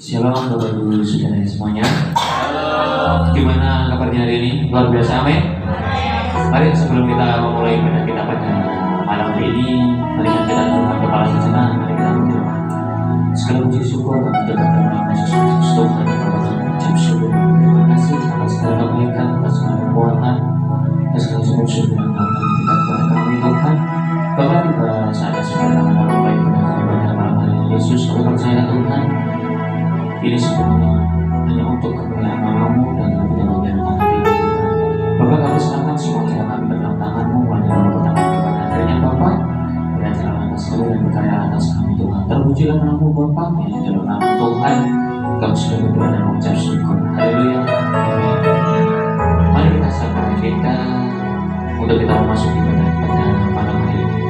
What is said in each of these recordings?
Shalom Bapak Ibu Saudara semuanya. Gimana kabarnya hari ini? Luar biasa, amin. Mari sebelum kita memulai ibadah kita pada malam hari ini, mari kita tundukkan kepala sejenak, mari kita berdoa. Segala puji syukur bagi Tuhan Tuhan Yesus Kristus, Tuhan yang Bapa mengucap syukur. Terima kasih atas segala kebaikan, atas segala kekuatan, atas segala syukur yang Tuhan berikan kepada kami Tuhan. Bapak tiba saatnya sudah memulai ibadah malam hari ini. Yesus, kami percaya Tuhan, ini semuanya hanya untuk kemuliaan nama-Mu dan tidak bagian hati Tuhan. Bapak, kami serahkan semua jalan kami ke dalam tangan-Mu, mulai dari pertama kepada adanya Bapak, berjalan atas kami dan berkarya atas kami Tuhan. Terpujilah nama-Mu Bapak, yang dalam nama Tuhan kami sudah berdoa dan mengucap syukur. Haleluya. Amin. Mari kita sapa kita untuk kita memasuki ibadah pada malam hari ini.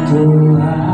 Tuhan,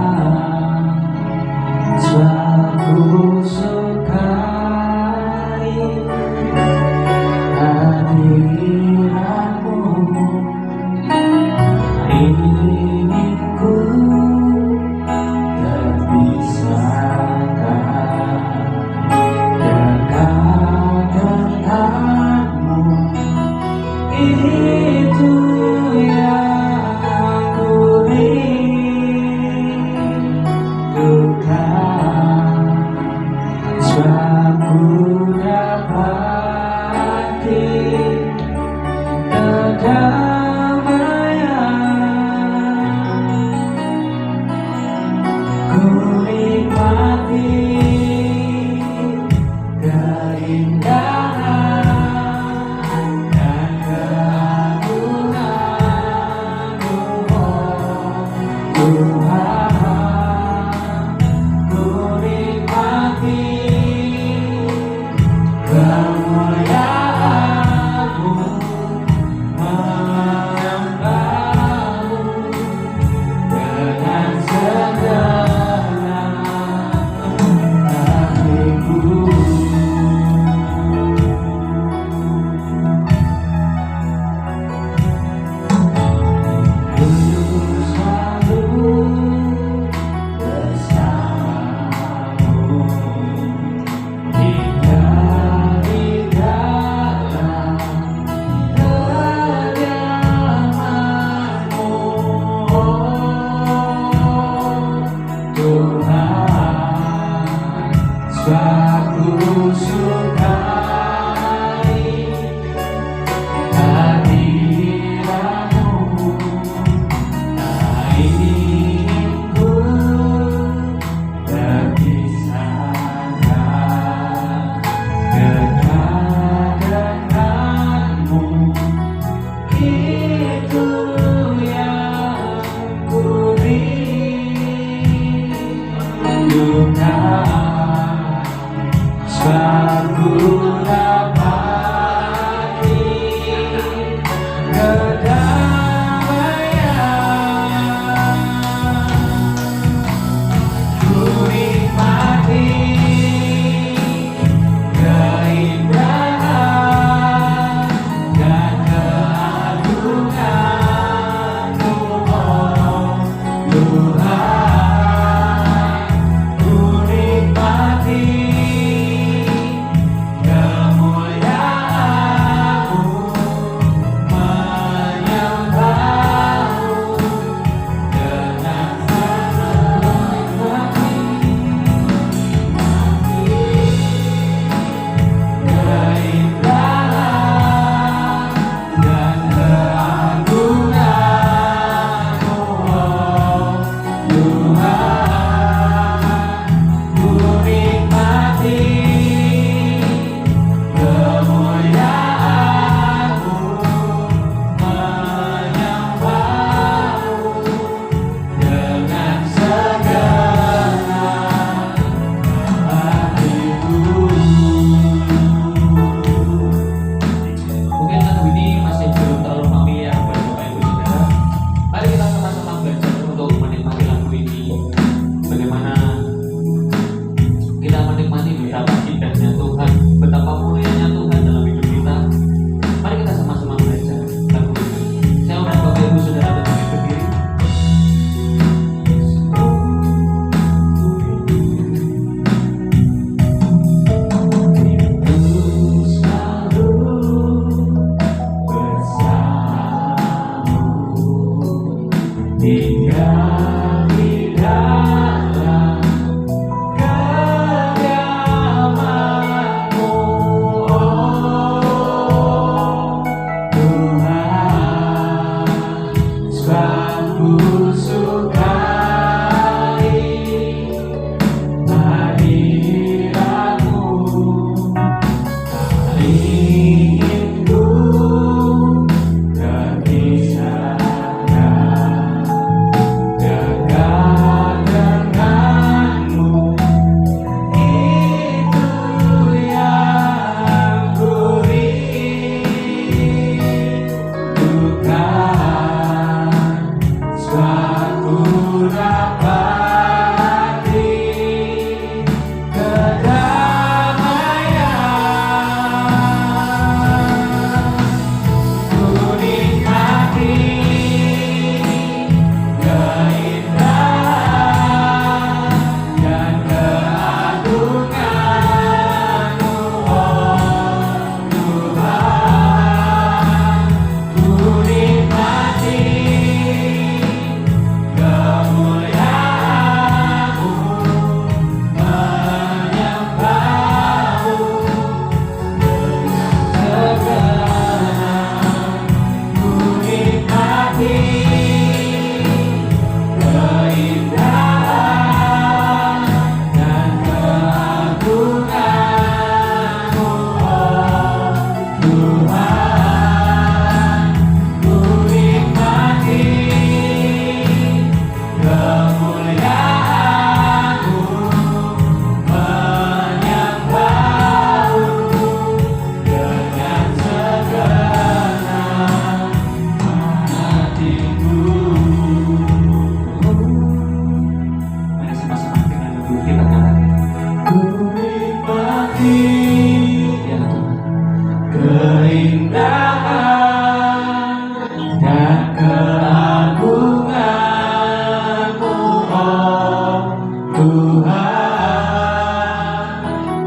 ku nikmati kehadiranmu, tak ingin ku terpisahkan dekat denganmu. Itu yang ku rindukan, suatu dapati kedamaian. Ku nikmati keindahan dan keagungan-Mu, oh Tuhan. Ku nikmati kemuliaan-Mu, menyembah-Mu dengan segenap. Ku nikmati keindahan dan keagungan-Mu, oh Tuhan. Ku nikmati kemuliaan-Mu, menyembah-Mu dengan segenap hatiku. Mari sama-sama dengan lagu kita nyanyi. Ku nikmati, ya Tuhan, keindahan dan keagungan-Mu, oh Tuhan.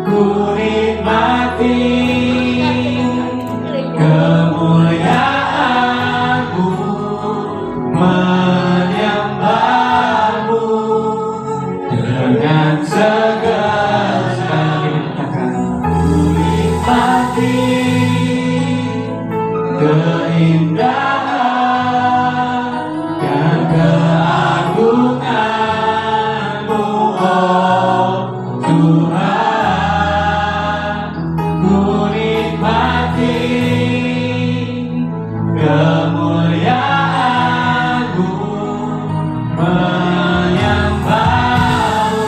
Ku nikmati kemuliaan-Mu, menyembah-Mu dengan segenap. Sekali lagi dikatakan, ku nikmati keindahan dan keagungan-Mu, oh Tuhan. Ku nikmati kemuliaan-Mu, menyembah-Mu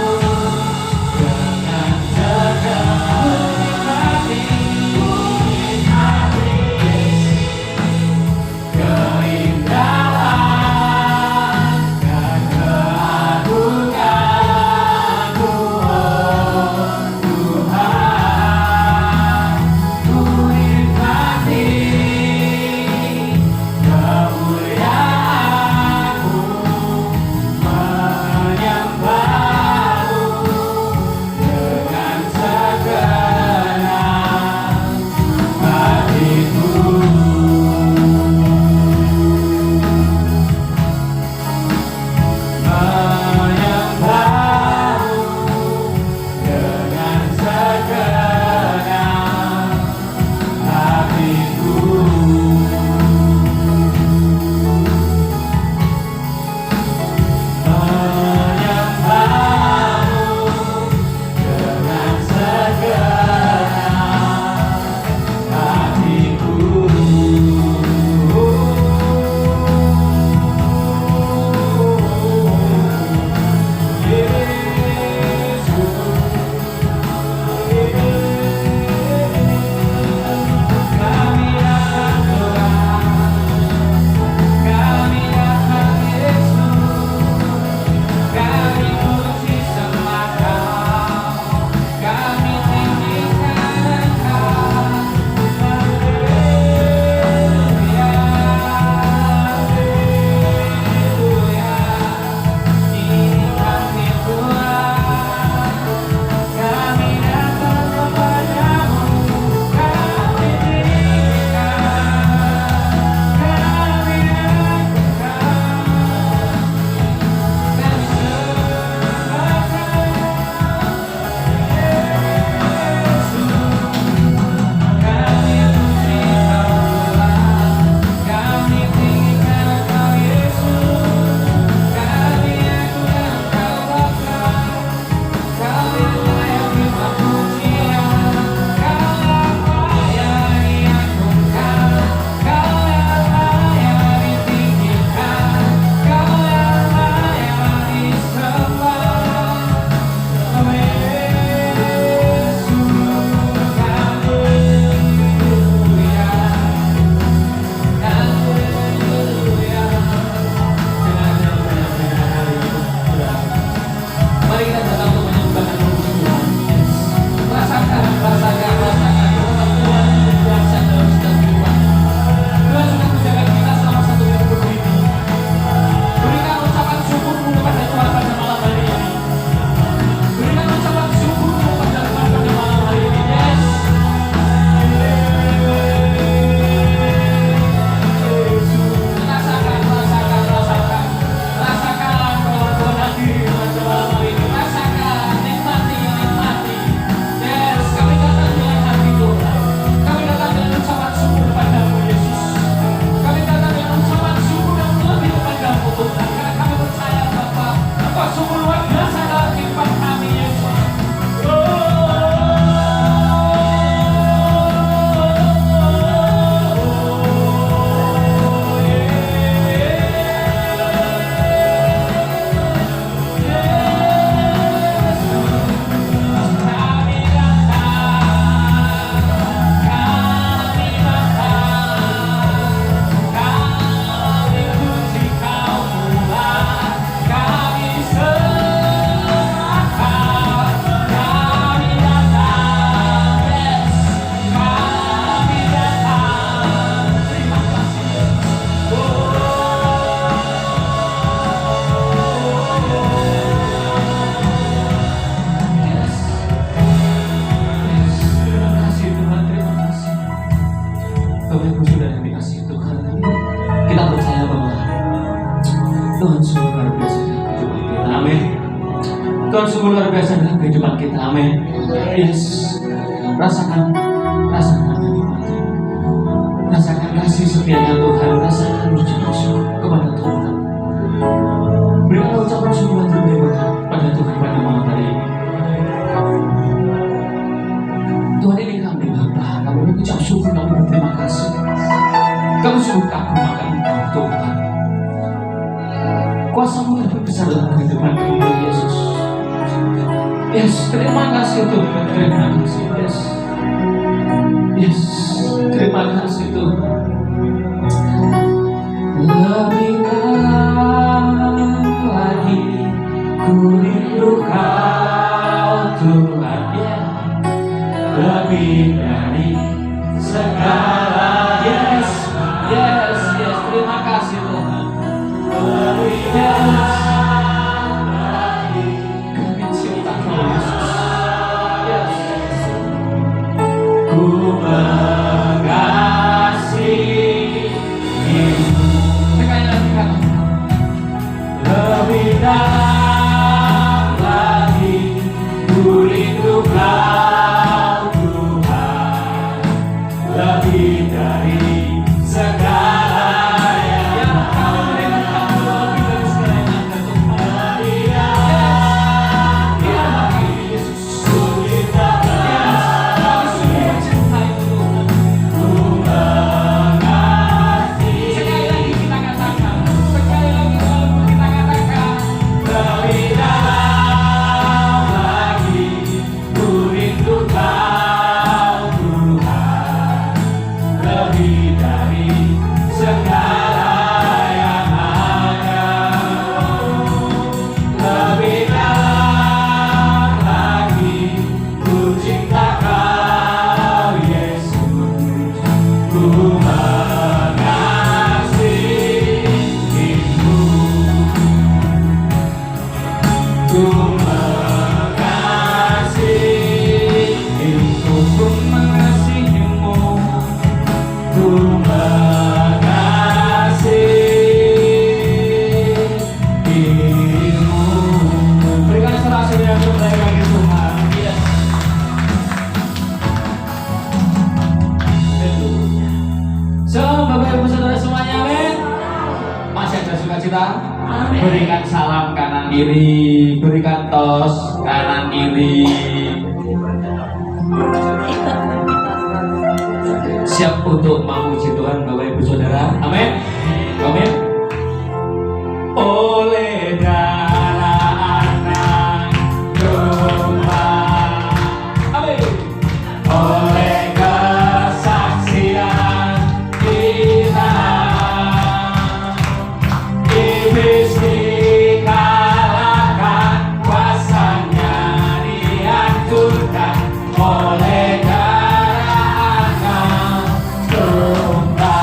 Tuhan sungguh luar biasa dalam kehidupan kita. Amin. Yes. Rasakan nikmatnya. Rasakan kasih setianya Tuhan. Rasakan ucapan syukur kepada Tuhan. Berikan ucapan syukur terlebih pada Tuhan pada malam hari ini. Tuhan, ini kami Bapa, kami mengucap syukur, kami berterima kasih. Kami sungguh takut makan Engkau Tuhan. Kuasa-Mu terlalu besar dalam kehidupan kami, Yesus. Yes, terima kasih Tuhan, terima kasih. Yes, terima kasih Tuhan. Lebihkan lagi ku rindu Kau Tuhan, ya. Lebih dari segala. Yes, terima kasih Tuhan. Yes. Kami cinta Kau Yesus. Yes. Ku mengasihimu. Sekali lagi katakan. Lebih dalam lagi ku rindu Kau Tuhan. Lebih dari segala yang Kau berikan. Lebih dari segala yang ada Tuhan. Yesus, ku cinta Kau. Kami sungguh mencintai Tuhan. Ku mengasihi. Sekali lagi kita katakan. Sekali lagi walaupun kita katakan. Lebih dalam lagi ku rindu Kau Tuhan. Lebih dari segala yang ada. Lebih dalam lagi ku cinta Kau Yesus. Ku mengasihimu. Ku mengasihimu. Ku mengasihimu. Ku mengasihimu. Berikan serasi yang terbaik bagi Tuhan. Yes. Haleluya. Shalom Bapak Ibu Saudara semuanya, amin. Masih ada sukacita? Amin. Berikan salam kanan kiri, berikan tos kanan kiri. Siap untuk memuji Tuhan Bapak Ibu Saudara. Amin. Amin. Oleh darah anak domba. Amin. Oleh kesaksian kita, iblis dikalahkan, kuasanya dihancurkan. Oleh darah anak domba.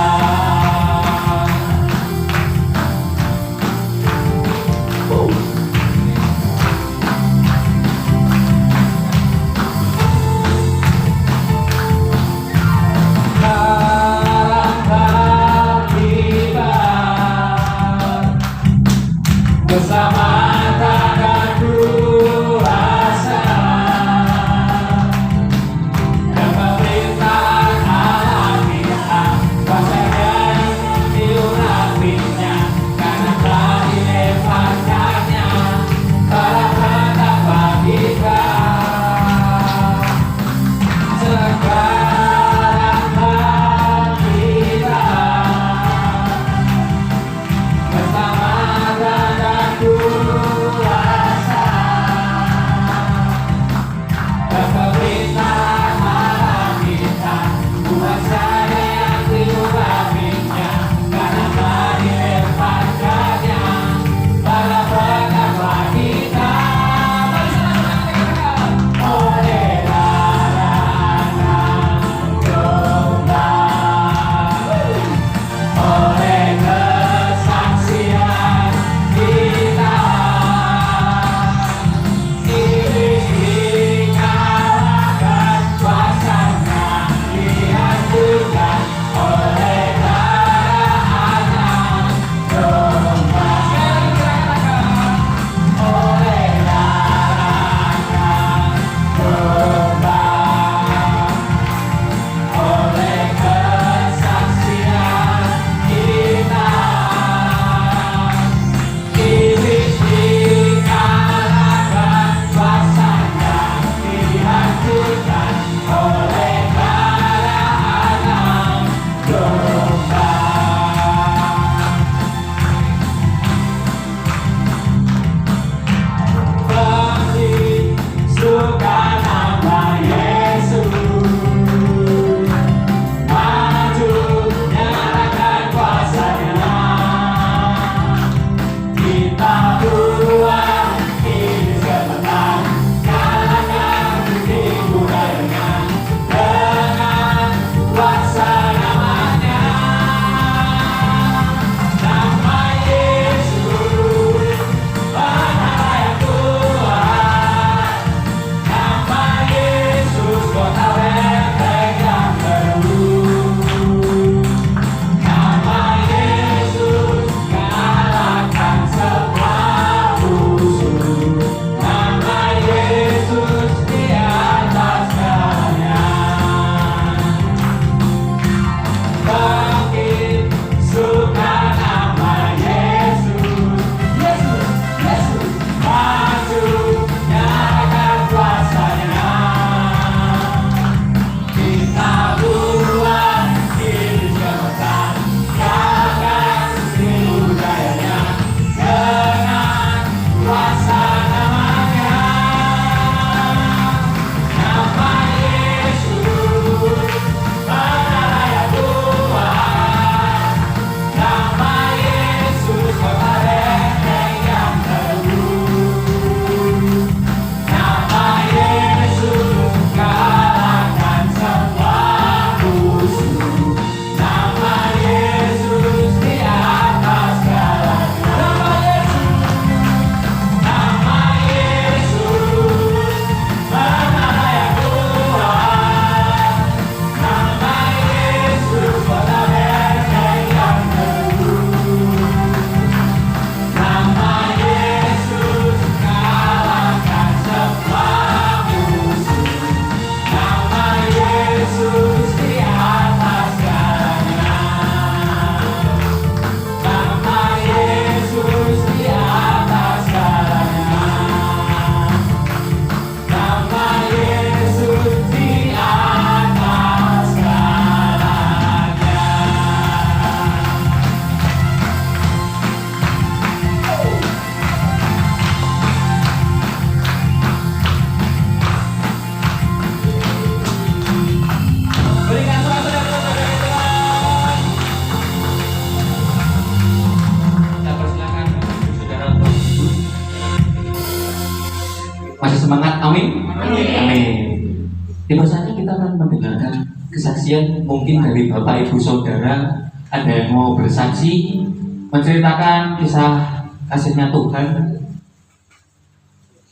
Tiba saja kita akan mendengarkan kesaksian mungkin dari Bapak Ibu Saudara, ada yang mau bersaksi menceritakan kisah kasihnya Tuhan.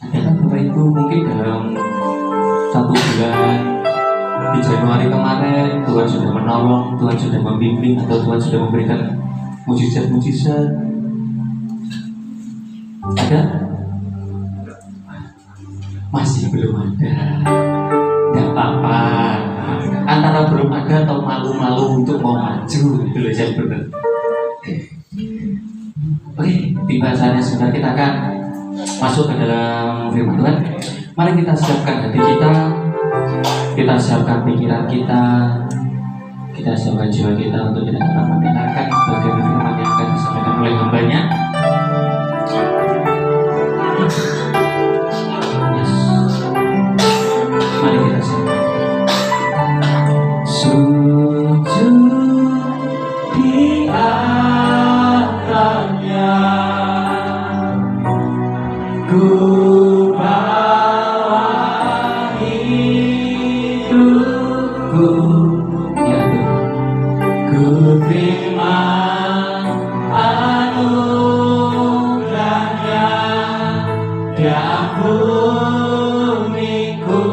Ada kan Bapak Ibu mungkin dalam 1 bulan di Januari kemarin Tuhan sudah menolong, Tuhan sudah membimbing, atau Tuhan sudah memberikan mujizat-mujizat. Ada? Masih belum ada. Gak apa-apa. Antara belum ada atau malu-malu untuk mau maju, itu loh yang benar. Oke, tiba saatnya sudah, kita akan masuk ke dalam firman Tuhan. Mari kita siapkan hati kita siapkan pikiran kita siapkan jiwa kita untuk kita dapat mendengarkan bagian firman yang akan disampaikan oleh hambanya. Yes. Mari kita siapkan. Sujud di atapnya, ku bawa hidupku, ya ku terima anugerahnya, diampuniku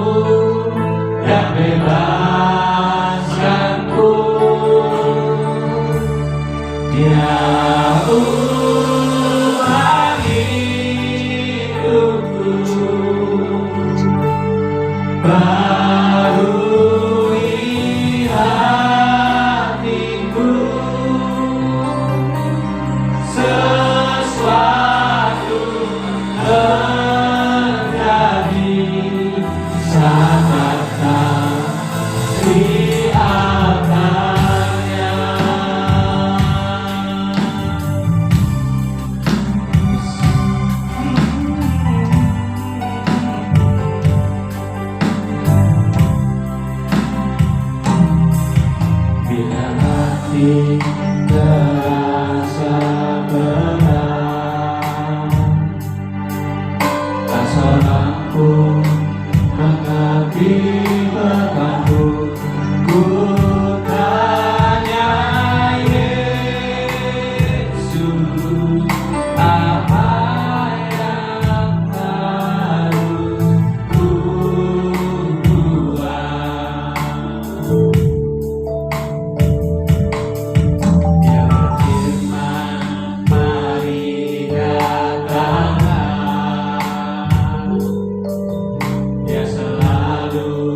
dan bebaskanku. Dia ubah hidupku, barui hatiku, sesuatu terjadi saat datang di atapnya. Bila hati terasa berat, tak seorang pun mengerti bebanku. Ku tanya Yesus, apa yang harus ku buat? Dia berfirman, mari datanglah. Dia selalu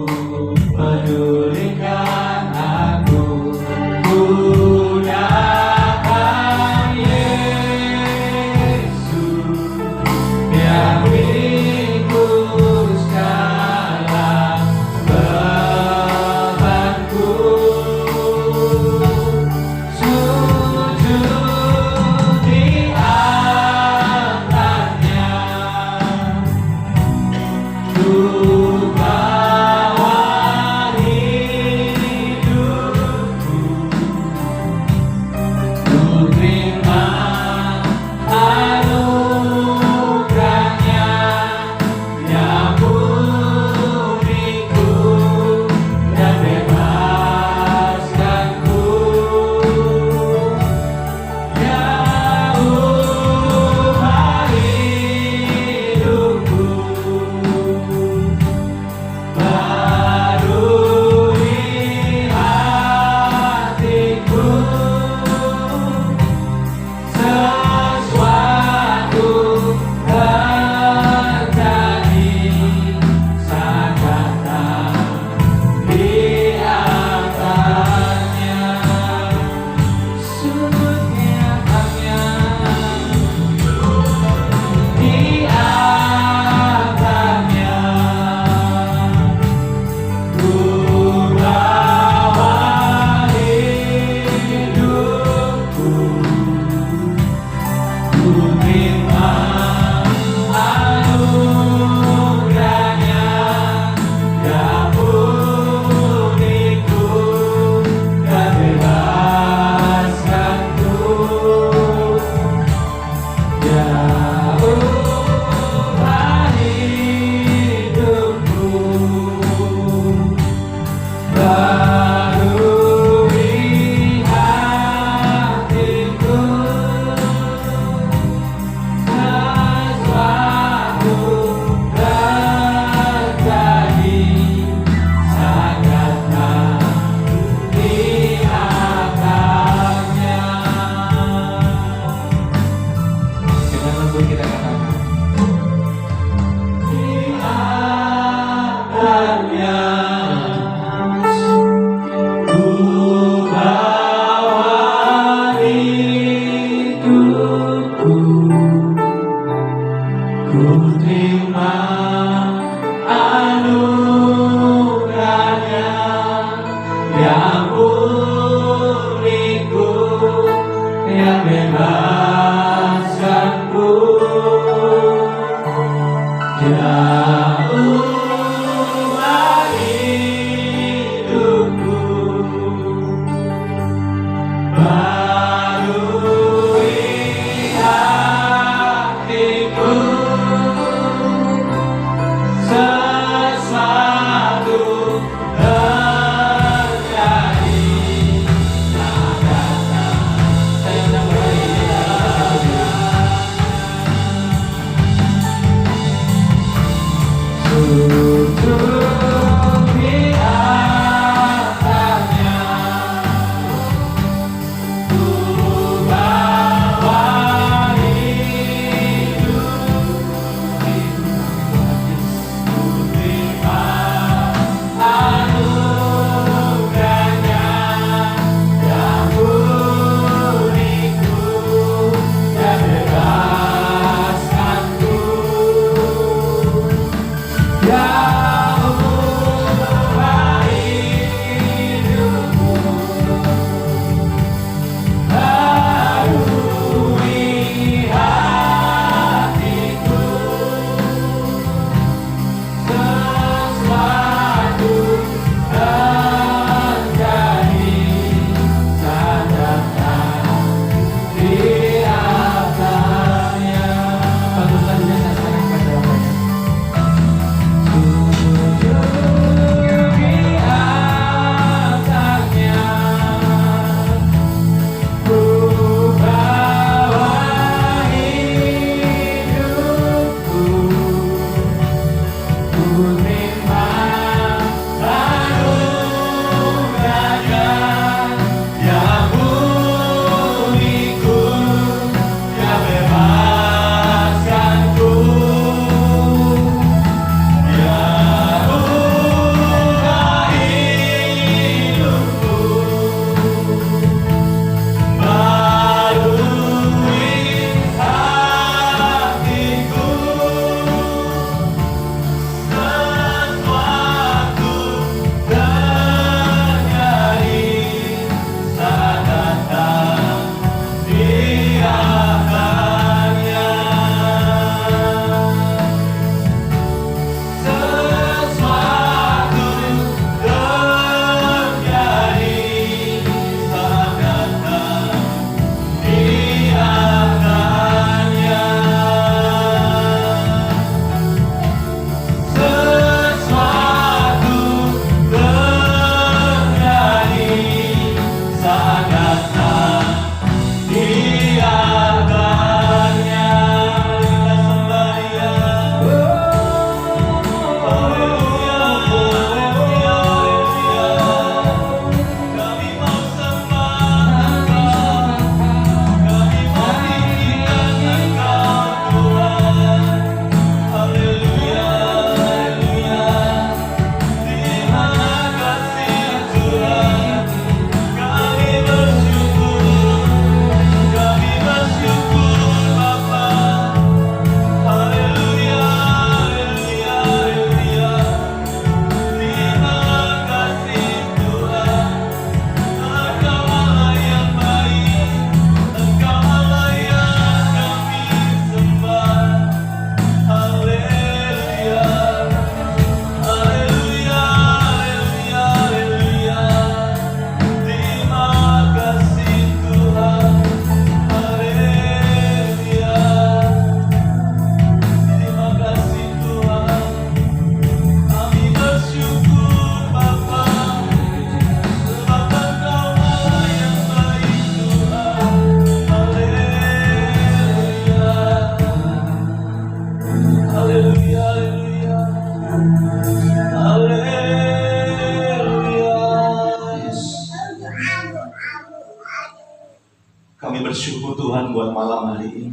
Tuhan buat malam hari ini.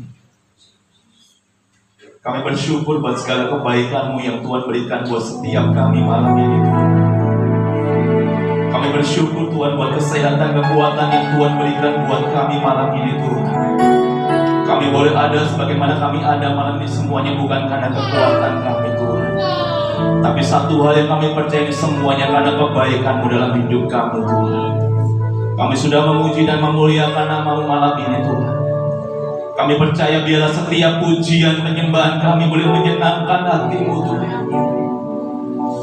Kami bersyukur buat segala kebaikan-Mu yang Tuhan berikan buat setiap kami malam ini, Tuhan. Kami bersyukur Tuhan buat kesehatan, kekuatan yang Tuhan berikan buat kami malam ini, Tuhan. Kami boleh ada sebagaimana kami ada malam ini, semuanya bukan karena kekuatan kami, Tuhan. Tapi satu hal yang kami percaya, semuanya karena kebaikan-Mu dalam hidup kami, Tuhan. Kami sudah memuji dan memuliakan nama-Mu malam ini, Tuhan. Kami percaya biarlah setiap pujian penyembahan kami boleh menyenangkan hati-Mu, Tuhan.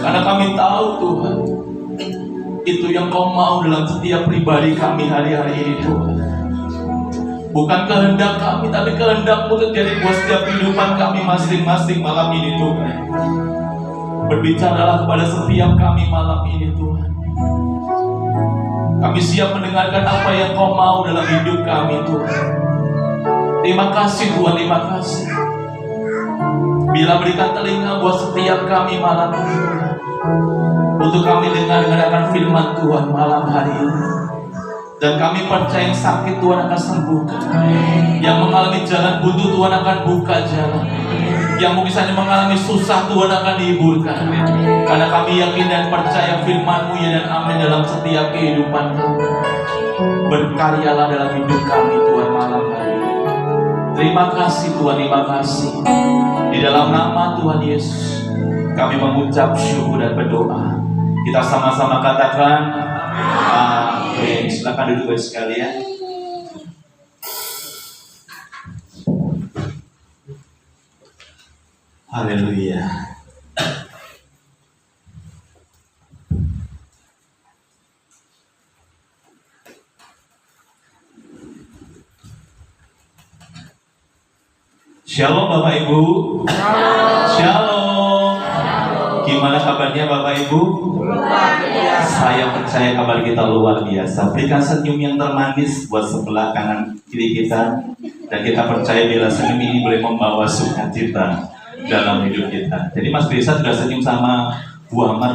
Karena kami tahu, Tuhan, itu yang Kau mau dalam setiap pribadi kami hari-hari ini, Tuhan. Bukan kehendak kami, tapi kehendak-Mu terjadi buat setiap kehidupan kami masing-masing malam ini, Tuhan. Berbicaralah kepada setiap kami malam ini, Tuhan. Kami siap mendengarkan apa yang Kau mau dalam hidup kami, Tuhan. Terima kasih, Tuhan, terima kasih. Bila berikan telinga buat setiap kami malam ini, Tuhan, untuk kami dengarkan firman Tuhan malam hari ini. Dan kami percaya yang sakit Tuhan akan sembuhkan, yang mengalami jalan buntu Tuhan akan buka jalan, yang mungkin saja mengalami susah Tuhan akan dihiburkan. Karena kami yakin dan percaya firman-Mu ya dan amin dalam setiap kehidupan kami. Berkaryalah dalam hidup kami, Tuhan, malam hari ini. Terima kasih, Tuhan, terima kasih. Di dalam nama Tuhan Yesus kami mengucap syukur dan berdoa. Kita sama-sama katakan amin. Silakan duduk guys sekalian. Haleluya. Shalom Bapak Ibu. Shalom. Gimana kabarnya Bapak Ibu? Luar biasa. Saya percaya kabar kita luar biasa. Berikan senyum yang termanis buat sebelah kanan kiri kita. Dan kita percaya bila senyum ini boleh membawa sukacita dalam hidup kita. Jadi Mas Bisa sudah senyum sama Bu Ahmad.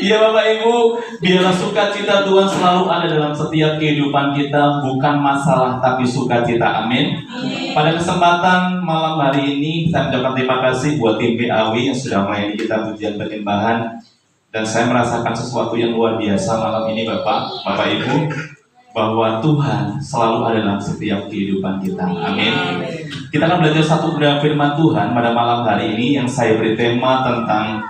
Iya Bapak Ibu, biarlah sukacita Tuhan selalu ada dalam setiap kehidupan kita, bukan masalah tapi sukacita. Amin. Pada kesempatan malam hari ini saya mengucapkan terima kasih buat tim PAW yang sudah melayani kita pujian penyembahan, dan saya merasakan sesuatu yang luar biasa malam ini Bapak Ibu, bahwa Tuhan selalu ada dalam setiap kehidupan kita. Amin. Kita akan belajar satu firman Tuhan pada malam hari ini yang saya beri tema tentang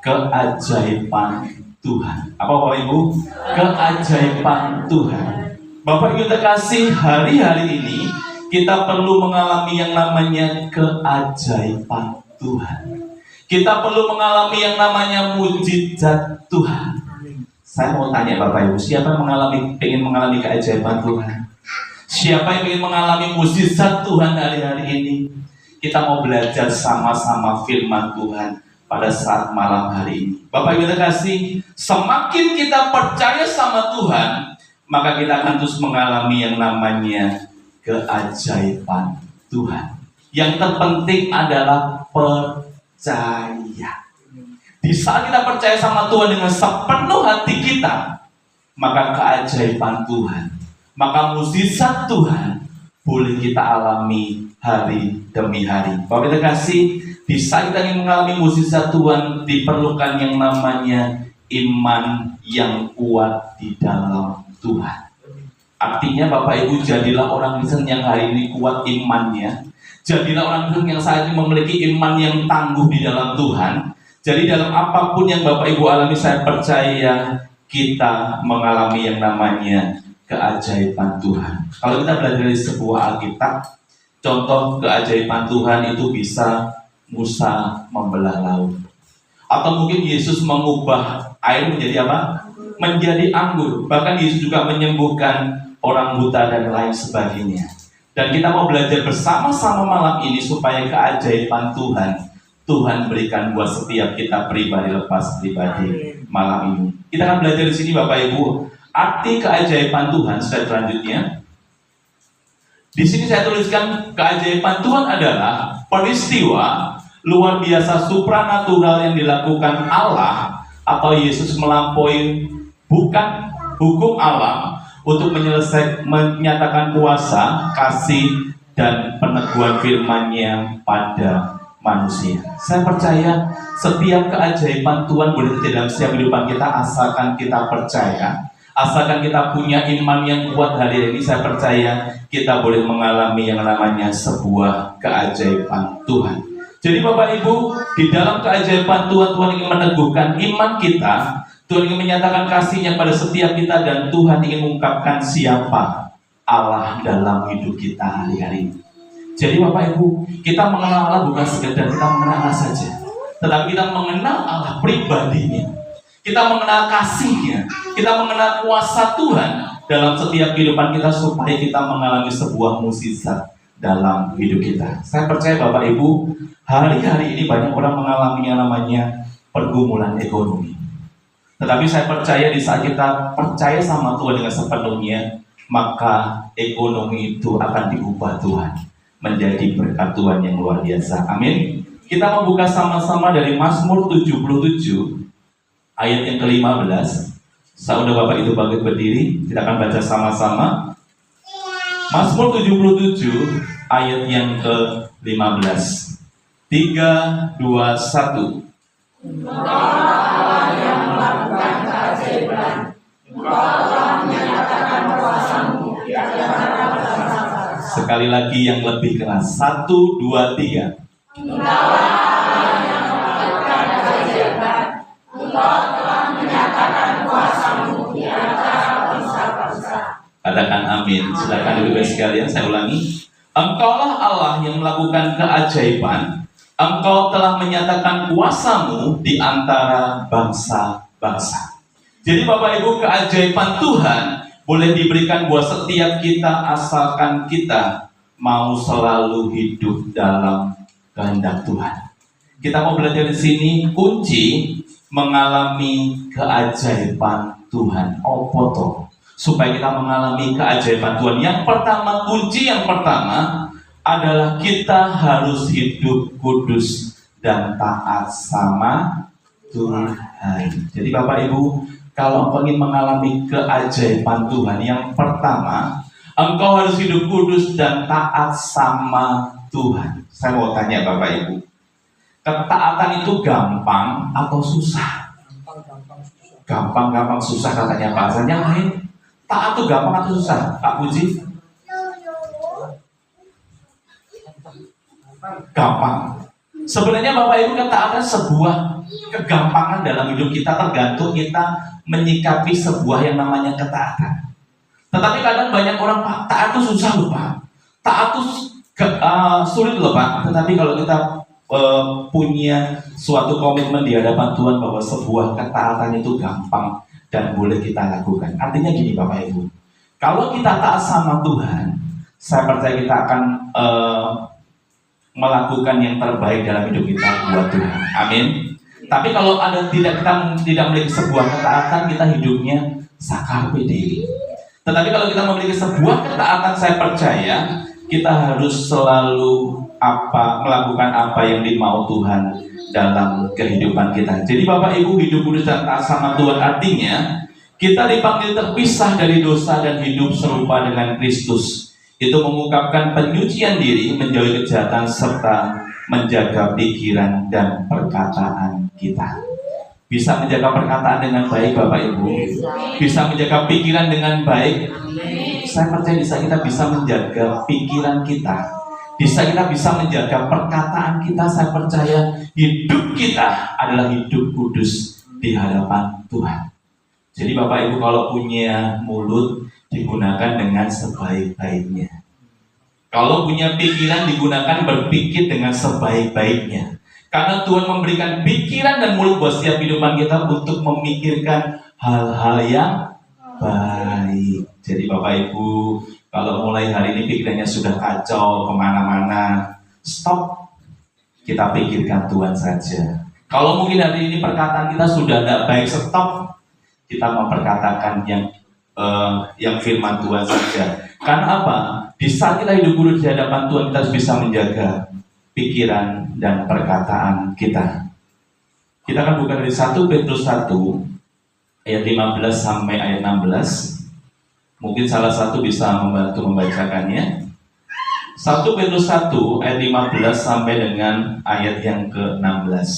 keajaiban Tuhan. Apa Bapak Ibu? Keajaiban Tuhan. Bapak Ibu terkasih, hari-hari ini kita perlu mengalami yang namanya keajaiban Tuhan. Kita perlu mengalami yang namanya mujizat Tuhan. Saya mau tanya Bapak Ibu, siapa yang ingin mengalami keajaiban Tuhan? Siapa yang ingin mengalami mujizat Tuhan hari-hari ini? Kita mau belajar sama-sama firman Tuhan pada saat malam hari ini. Bapak Ibu terkasih, semakin kita percaya sama Tuhan, maka kita akan terus mengalami yang namanya keajaiban Tuhan. Yang terpenting adalah percaya. Di saat kita percaya sama Tuhan dengan sepenuh hati kita, maka keajaiban Tuhan, maka mukjizat Tuhan boleh kita alami hari demi hari. Bapak Ibu terkasih, di saat kita ingin mengalami mukjizat Tuhan, diperlukan yang namanya iman yang kuat di dalam Tuhan. Artinya Bapak Ibu, jadilah orang Kristen yang hari ini kuat imannya. Jadilah orang Kristen yang saat ini memiliki iman yang tangguh di dalam Tuhan. Jadi dalam apapun yang Bapak Ibu alami, saya percaya kita mengalami yang namanya keajaiban Tuhan. Kalau kita belajar dari sebuah Alkitab, contoh keajaiban Tuhan itu bisa Musa membelah laut, atau mungkin Yesus mengubah air menjadi apa? Menjadi anggur. Bahkan Yesus juga menyembuhkan orang buta dan lain sebagainya. Dan kita mau belajar bersama-sama malam ini supaya keajaiban Tuhan berikan buat setiap kita pribadi lepas pribadi malam ini. Kita akan belajar di sini Bapak Ibu, arti keajaiban Tuhan. Slide selanjutnya. Di sini saya tuliskan keajaiban Tuhan adalah peristiwa luar biasa supranatural yang dilakukan Allah atau Yesus melampaui bukan hukum alam, untuk menyatakan kuasa, kasih, dan peneguhan firman-Nya pada manusia. Saya percaya setiap keajaiban Tuhan boleh terjadi dalam setiap kehidupan kita asalkan kita percaya, asalkan kita punya iman yang kuat. Hari ini saya percaya kita boleh mengalami yang namanya sebuah keajaiban Tuhan. Jadi Bapak Ibu, di dalam keajaiban Tuhan, Tuhan ingin meneguhkan iman kita, Tuhan ingin menyatakan kasih-Nya pada setiap kita, dan Tuhan ingin mengungkapkan siapa Allah dalam hidup kita hari-hari ini. Jadi Bapak Ibu, kita mengenal Allah bukan sekedar kita mengenal Allah saja, tetapi kita mengenal Allah pribadinya, kita mengenal kasih-Nya, kita mengenal kuasa Tuhan dalam setiap kehidupan kita, supaya kita mengalami sebuah mukjizat dalam hidup kita. Saya percaya Bapak Ibu, hari-hari ini banyak orang mengalami yang namanya pergumulan ekonomi. Tetapi saya percaya di saat kita percaya sama Tuhan dengan sepenuhnya, maka ekonomi itu akan diubah Tuhan menjadi berkat Tuhan yang luar biasa. Amin. Kita membuka sama-sama dari Mazmur 77 ayat yang ke-15. Saudara Bapak itu bangkit berdiri, kita akan baca sama-sama. Mazmur 77 ayat yang ke-15. 3, 2, 1. Engkau Allah yang melakukan keajaiban, Engkau telah menyatakan kuasa-Mu di antara bangsa-bangsa. Sekali lagi yang lebih keras. 1, 2, 3. Engkau Allah yang melakukan keajaiban, Engkau telah menyatakan kuasa-Mu di antara bangsa-bangsa. Katakan amin. Silakan duduk sekalian, saya ulangi. Engkaulah Allah yang melakukan keajaiban, Engkau telah menyatakan kuasa-Mu di antara bangsa-bangsa. Jadi Bapak Ibu, keajaiban Tuhan boleh diberikan buat setiap kita asalkan kita mau selalu hidup dalam kehendak Tuhan. Kita mau belajar di sini kunci mengalami keajaiban Tuhan. Opoto, supaya kita mengalami keajaiban Tuhan. Yang pertama, kunci yang pertama adalah kita harus hidup kudus dan taat sama Tuhan. Jadi Bapak Ibu, kalau engkau ingin mengalami keajaiban Tuhan, yang pertama, engkau harus hidup kudus dan taat sama Tuhan. Saya mau tanya Bapak Ibu, ketaatan itu gampang atau susah? Gampang susah katanya Pak Hasan. Yang lain, taat itu gampang atau susah? Pak Puji? Gampang. Sebenarnya Bapak Ibu, ketaatan sebuah kegampangan dalam hidup kita, tergantung kita menyikapi sebuah yang namanya ketaatan. Tetapi kadang banyak orang, Pak, taat itu susah loh Pak, taat itu sulit loh Pak. Tetapi kalau kita punya suatu komitmen di hadapan Tuhan bahwa sebuah ketaatan itu gampang dan boleh kita lakukan. Artinya gini Bapak Ibu, kalau kita taat sama Tuhan, saya percaya kita akan melakukan yang terbaik dalam hidup kita buat Tuhan. Amin. Tapi kalau kita tidak memiliki sebuah ketaatan, kita hidupnya sakar diri. Tetapi kalau kita memiliki sebuah ketaatan, saya percaya kita harus selalu melakukan apa yang dimau Tuhan dalam kehidupan kita. Jadi Bapak Ibu, hidup kudus dan taat sama Tuhan artinya kita dipanggil terpisah dari dosa dan hidup serupa dengan Kristus. Itu mengungkapkan penyucian diri, menjauhi kejahatan, serta menjaga pikiran dan perkataan kita. Bisa menjaga perkataan dengan baik Bapak Ibu, bisa menjaga pikiran dengan baik. Saya percaya kita bisa menjaga pikiran kita, kita bisa menjaga perkataan kita. Saya percaya hidup kita adalah hidup kudus di hadapan Tuhan. Jadi Bapak Ibu, kalau punya mulut, digunakan dengan sebaik-baiknya. Kalau punya pikiran, digunakan berpikir dengan sebaik-baiknya. Karena Tuhan memberikan pikiran dan mulut buat setiap kehidupan kita untuk memikirkan hal-hal yang baik. Jadi Bapak Ibu, kalau mulai hari ini pikirannya sudah kacau kemana-mana, stop. Kita pikirkan Tuhan saja. Kalau mungkin hari ini perkataan kita sudah tidak baik, stop. Kita memperkatakan yang firman Tuhan saja. Karena apa? Di saat kita hidup kudus di hadapan Tuhan, kita harus bisa menjaga pikiran dan perkataan kita. Kita akan buka dari 1 Petrus 1 ayat 15 sampai ayat 16. Mungkin salah satu bisa membantu membacakannya. 1 Petrus 1 ayat 15 sampai dengan ayat yang ke-16.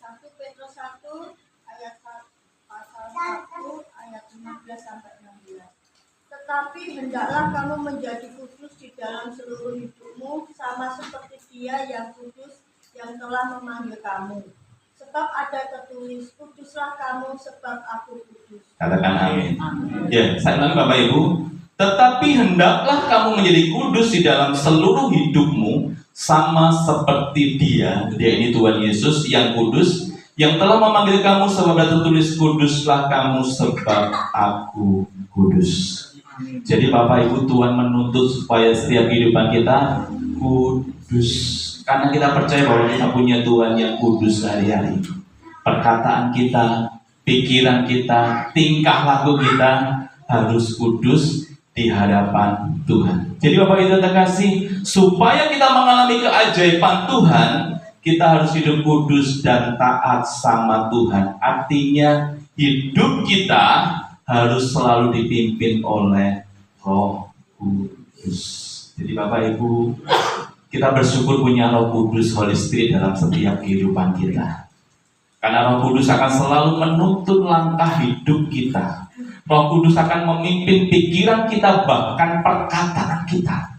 1 Petrus 1 ayat pasal 1 ayat 15 sampai 16. Tetapi hendaklah kamu menjadi kudus di dalam seluruh hidupmu, sama seperti Dia yang kudus yang telah memanggil kamu. Sebab ada tertulis, kuduslah kamu sebab aku kudus. Katakan amin. Ya, saya ulangi Bapak Ibu. Tetapi hendaklah kamu menjadi kudus di dalam seluruh hidupmu, sama seperti Dia ini Tuhan Yesus yang kudus, yang telah memanggil kamu, sebab ada tertulis, kuduslah kamu sebab aku kudus. Jadi Bapak Ibu, Tuhan menuntut supaya setiap kehidupan kita kudus. Karena kita percaya bahwa kita punya Tuhan yang kudus hari-hari. Perkataan kita, pikiran kita, tingkah laku kita harus kudus di hadapan Tuhan. Jadi Bapak Ibu terkasih, supaya kita mengalami keajaiban Tuhan, kita harus hidup kudus dan taat sama Tuhan. Artinya hidup kita harus selalu dipimpin oleh Roh Kudus. Jadi Bapak Ibu, kita bersyukur punya Roh Kudus, Holy Spirit dalam setiap kehidupan kita. Karena Roh Kudus akan selalu menuntun langkah hidup kita. Roh Kudus akan memimpin pikiran kita, bahkan perkataan kita.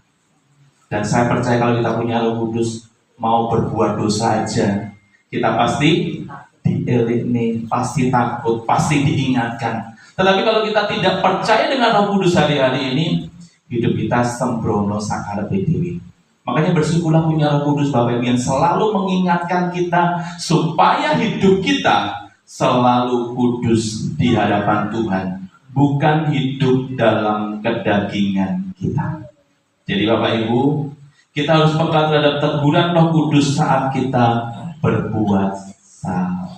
Dan saya percaya kalau kita punya Roh Kudus, mau berbuat dosa aja, kita pasti dielini, pasti takut, pasti diingatkan. Tetapi kalau kita tidak percaya dengan Roh Kudus hari-hari ini, hidup kita sembrono sakarepe dhewe. Makanya bersyukurlah punya Roh Kudus Bapak Ibu yang selalu mengingatkan kita supaya hidup kita selalu kudus di hadapan Tuhan, bukan hidup dalam kedagingan kita. Jadi Bapak Ibu, kita harus peka terhadap teguran Roh Kudus saat kita berbuat salah.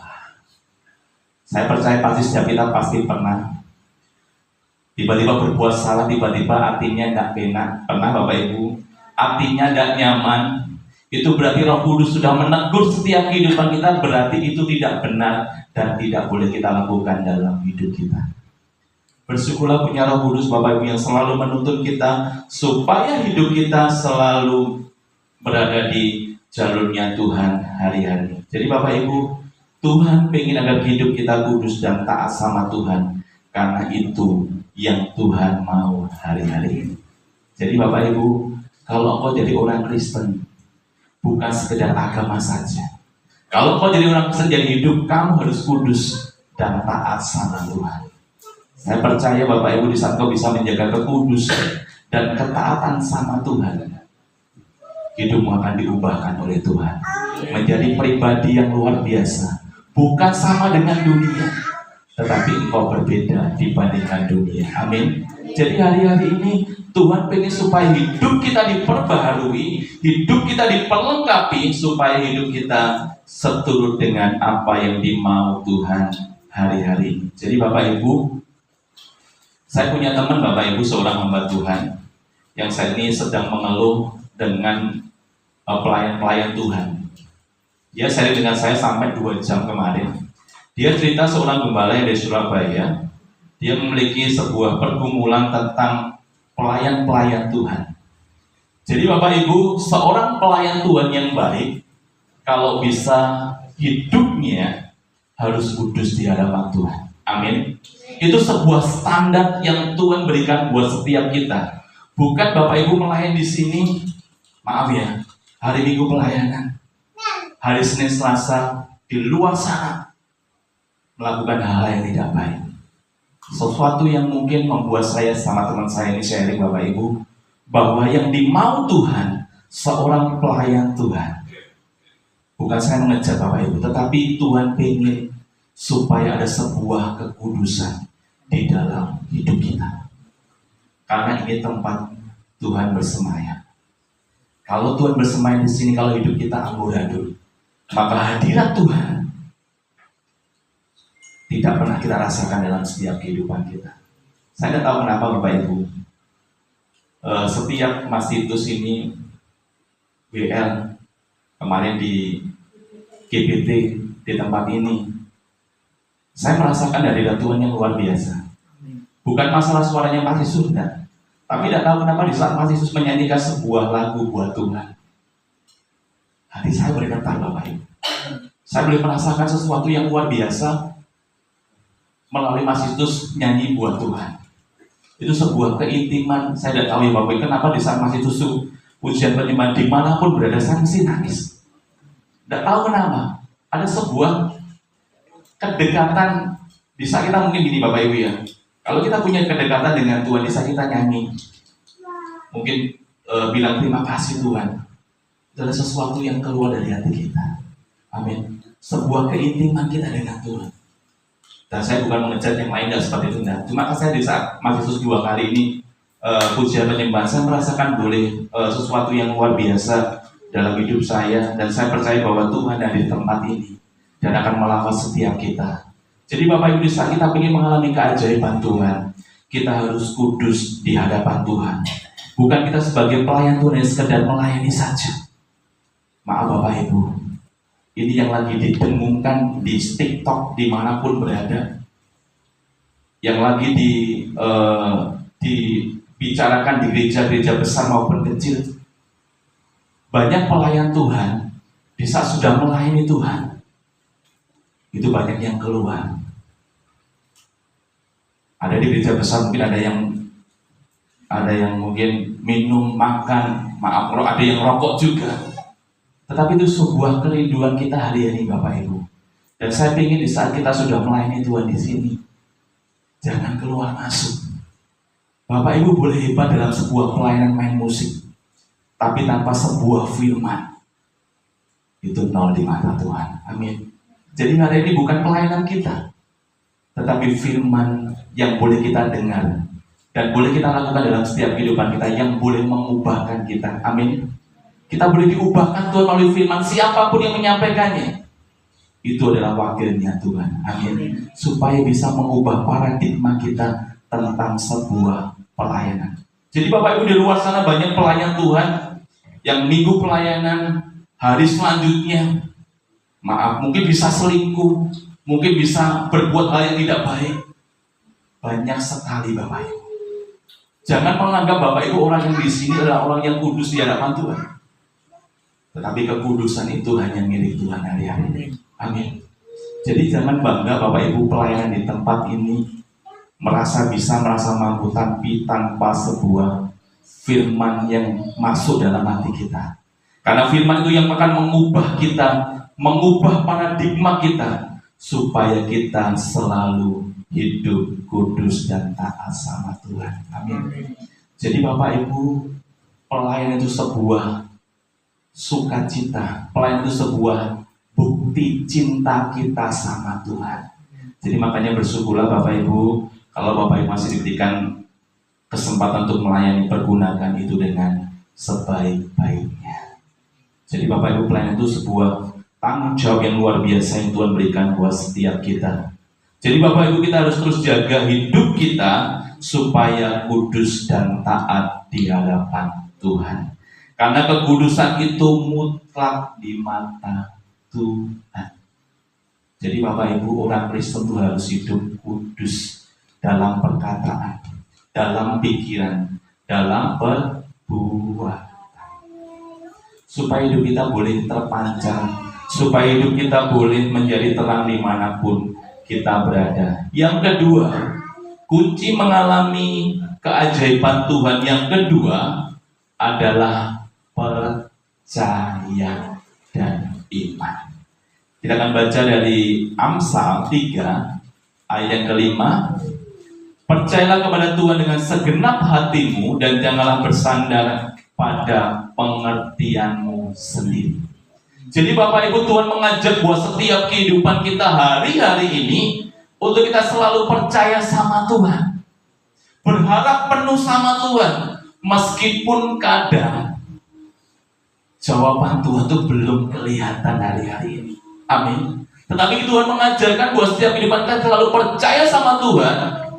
Saya percaya pasti setiap kita pasti pernah tiba-tiba berbuat salah, tiba-tiba artinya tidak enak. Pernah Bapak Ibu? Artinya tidak nyaman. Itu berarti Roh Kudus sudah menegur setiap kehidupan kita, berarti itu tidak benar dan tidak boleh kita lakukan dalam hidup kita. Bersyukurlah punya Roh Kudus Bapak Ibu yang selalu menuntun kita supaya hidup kita selalu berada di jalurnya Tuhan hari-hari. Jadi Bapak Ibu, Tuhan pengen agar hidup kita kudus dan taat sama Tuhan, karena itu yang Tuhan mau hari-hari ini. Jadi Bapak Ibu, kalau engkau jadi orang Kristen, bukan sekedar agama saja. Kalau engkau jadi orang Kristen, jadi hidup kamu harus kudus dan taat sama Tuhan. Saya percaya Bapak Ibu, di saat kau bisa menjaga kekudusan dan ketaatan sama Tuhan, hidupmu akan diubahkan oleh Tuhan menjadi pribadi yang luar biasa. Bukan sama dengan dunia, tetapi engkau berbeda dibandingkan dunia. Amin. Jadi hari-hari ini Tuhan pengen supaya hidup kita diperbaharui, hidup kita diperlengkapi, supaya hidup kita seturut dengan apa yang dimau Tuhan hari-hari. Jadi Bapak Ibu, saya punya teman Bapak Ibu, seorang hamba Tuhan yang saat ini sedang mengeluh dengan pelayan-pelayan Tuhan. Dia sharing dengan saya sampai 2 jam kemarin. Dia cerita seorang gembala yang dari Surabaya. Dia memiliki sebuah pergumulan tentang pelayan-pelayan Tuhan. Jadi Bapak Ibu, seorang pelayan Tuhan yang baik, kalau bisa hidupnya harus kudus di hadapan Tuhan. Amin. Itu sebuah standar yang Tuhan berikan buat setiap kita. Bukan Bapak Ibu melayani di sini, maaf ya, hari Minggu pelayanan, hari Senin Selasa di luar sana melakukan hal yang tidak baik. Sesuatu yang mungkin membuat saya sama teman saya ini sharing Bapak Ibu, bahwa yang dimau Tuhan seorang pelayan Tuhan. Bukan saya mengejar Bapak Ibu, tetapi Tuhan ingin supaya ada sebuah kekudusan di dalam hidup kita. Karena ini tempat Tuhan bersemayam. Kalau Tuhan bersemayam di sini, kalau hidup kita amburadul, maka hadirat Tuhan tidak pernah kita rasakan dalam setiap kehidupan kita. Saya tidak tahu kenapa Bapak Ibu, setiap Masitus ini, WL, kemarin di GBT, di tempat ini, saya merasakan hadirat Tuhan yang luar biasa. Bukan masalah suaranya pasti surga, tapi tidak tahu kenapa di saat Mas Yesus menyanyikan sebuah lagu buat Tuhan, hati saya bergetar Bapak Ibu. Saya boleh merasakan sesuatu yang luar biasa melalui Mas Yesus nyanyi buat Tuhan. Itu sebuah keintiman. Saya tidak tahu ya Bapak Ibu, kenapa di saat Mas Yesus ujian penyembahan dimanapun berada saya mesti nangis. Tidak tahu kenapa. Ada sebuah kedekatan di saat kita mungkin gini Bapak Ibu ya. Kalau kita punya kedekatan dengan Tuhan di saat kita nyanyi, mungkin bilang terima kasih Tuhan, itu adalah sesuatu yang keluar dari hati kita. Amin. Sebuah keintiman kita dengan Tuhan. Dan saya bukan mengejar yang lain dan seperti itu. Nah, cuma saya di saat Mas Yesus 2 kali ini pujian penyembahan, saya merasakan boleh sesuatu yang luar biasa dalam hidup saya, dan saya percaya bahwa Tuhan ada di tempat ini dan akan melawat setiap kita. Jadi Bapak Ibu, di saat kita ingin mengalami keajaiban Tuhan, kita harus kudus di hadapan Tuhan. Bukan kita sebagai pelayan Tuhan yang sekedar melayani saja. Maaf Bapak Ibu, ini yang lagi didengungkan di TikTok dimanapun berada, yang lagi dibicarakan di gereja-gereja besar maupun kecil. Banyak pelayan Tuhan di saat sudah melayani Tuhan, itu banyak yang keluar. Ada di gereja besar mungkin ada yang mungkin minum, makan, ada yang rokok juga. Tetapi itu sebuah kerinduan kita hari ini Bapak Ibu. Dan saya ingin di saat kita sudah melayani Tuhan di sini, jangan keluar masuk. Bapak Ibu boleh hebat dalam sebuah pelayanan main musik, tapi tanpa sebuah firman, itu nol di mata Tuhan. Amin. Jadi hari ini bukan pelayanan kita, tetapi firman yang boleh kita dengar dan boleh kita lakukan dalam setiap kehidupan kita, yang boleh mengubahkan kita. Amin. Kita boleh diubahkan Tuhan melalui firman, siapapun yang menyampaikannya, itu adalah wakilnya Tuhan. Amin. Supaya bisa mengubah paradigma kita tentang sebuah pelayanan. Jadi Bapak Ibu di luar sana banyak pelayan Tuhan yang minggu pelayanan, hari selanjutnya, maaf, mungkin bisa selingkuh, mungkin bisa berbuat hal yang tidak baik. Banyak sekali Bapak Ibu. Jangan menganggap Bapak Ibu orang yang di sini adalah orang yang kudus di hadapan Tuhan. Tetapi kekudusan itu hanya milik Tuhan hari-hari ini. Amin. Jadi jangan bangga Bapak Ibu pelayanan di tempat ini, merasa mampu, tapi tanpa sebuah firman yang masuk dalam hati kita. Karena firman itu yang akan mengubah kita, mengubah paradigma kita, supaya kita selalu hidup kudus dan taat sama Tuhan. Amin. Jadi Bapak Ibu, pelayanan itu sebuah sukacita, pelayanan itu sebuah bukti cinta kita sama Tuhan. Jadi makanya bersyukurlah Bapak Ibu, kalau Bapak Ibu masih diberikan kesempatan untuk melayani, pergunakan itu dengan sebaik-baiknya. Jadi Bapak Ibu, pelayanan itu sebuah tanggung jawab yang luar biasa yang Tuhan berikan buat setiap kita. Jadi Bapak Ibu, kita harus terus jaga hidup kita supaya kudus dan taat di hadapan Tuhan. Karena kekudusan itu mutlak di mata Tuhan. Jadi Bapak Ibu, orang Kristen itu harus hidup kudus dalam perkataan, dalam pikiran, dalam perbuatan. Supaya hidup kita boleh terpanjang, supaya hidup kita boleh menjadi terang dimanapun kita berada. Yang kedua, kunci mengalami keajaiban Tuhan yang kedua adalah percaya dan iman. Kita akan baca dari Amsal 3 ayat yang kelima. Percayalah kepada Tuhan dengan segenap hatimu dan janganlah bersandar pada pengertianmu sendiri. Jadi Bapak Ibu, Tuhan mengajak buat setiap kehidupan kita hari-hari ini untuk kita selalu percaya sama Tuhan, berharap penuh sama Tuhan, meskipun kadang jawaban Tuhan itu belum kelihatan hari-hari ini. Amin. Tetapi Tuhan mengajarkan buat setiap kehidupan kita selalu percaya sama Tuhan,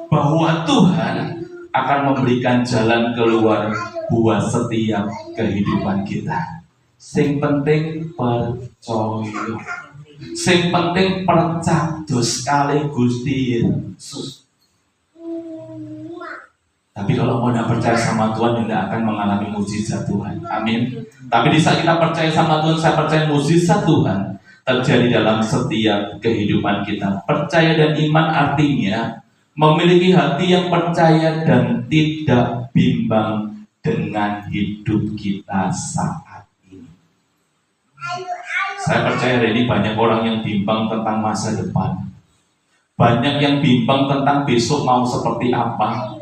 bahwa Tuhan akan memberikan jalan keluar buat setiap kehidupan kita. Sing penting percaya, sing penting percaya sekali Gusti Yesus. Tapi kalau mau tidak percaya sama Tuhan, tidak akan mengalami mujizat Tuhan. Amin. Tapi di saat kita percaya sama Tuhan, saya percaya mujizat Tuhan terjadi dalam setiap kehidupan kita. Percaya dan iman artinya memiliki hati yang percaya dan tidak bimbang dengan hidup kita saat ini. Saya percaya ini banyak orang yang bimbang tentang masa depan. Banyak yang bimbang tentang besok mau seperti apa.